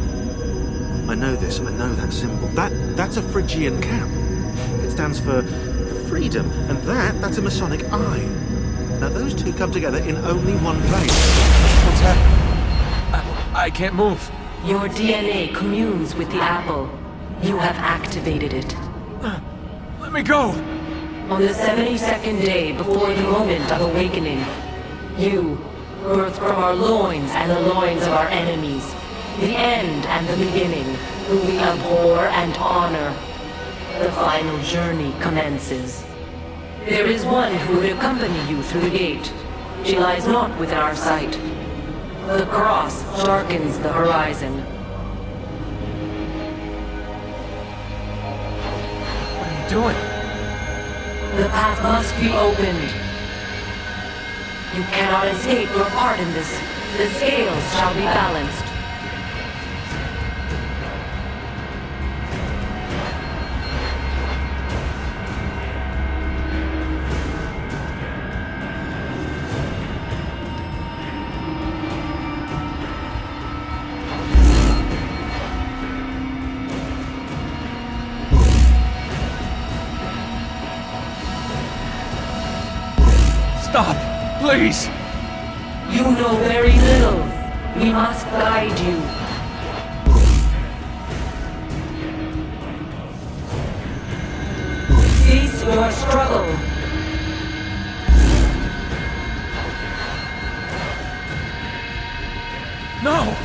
I know this, I know that symbol. That's a Phrygian cap. It stands for freedom, and that's a Masonic eye. Now those two come together in only one place. What's happening? I can't move. Your DNA communes with the apple. You have activated it. Let me go! On the 72nd day before the moment of awakening, you, birthed from our loins and the loins of our enemies, the end and the beginning, whom we abhor and honor, the final journey commences. There is one who would accompany you through the gate. She lies not within our sight. The cross darkens the horizon. What are you doing? The path must be opened. You cannot escape your part in this. The scales shall be balanced. Stop! Please! You know very little. We must guide you. Cease your struggle. No!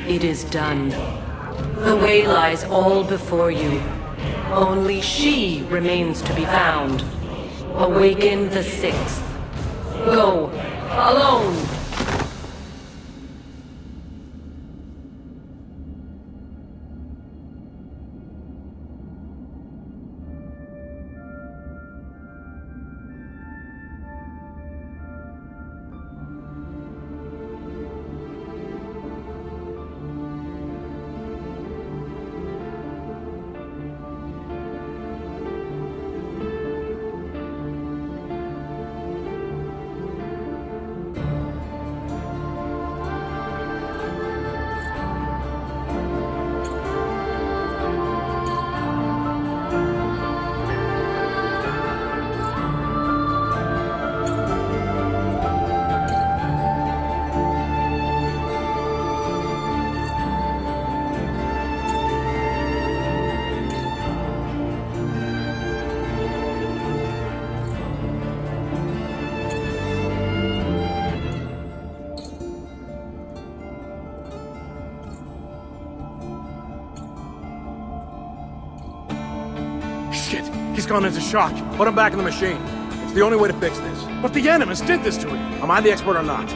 It is done. The way lies all before you. Only she remains to be found. Awaken the 6th. Go, alone! Shit! He's gone into shock. Put him back in the machine. It's the only way to fix this. But the Animus did this to him. Am I the expert or not?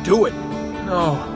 Do it. No.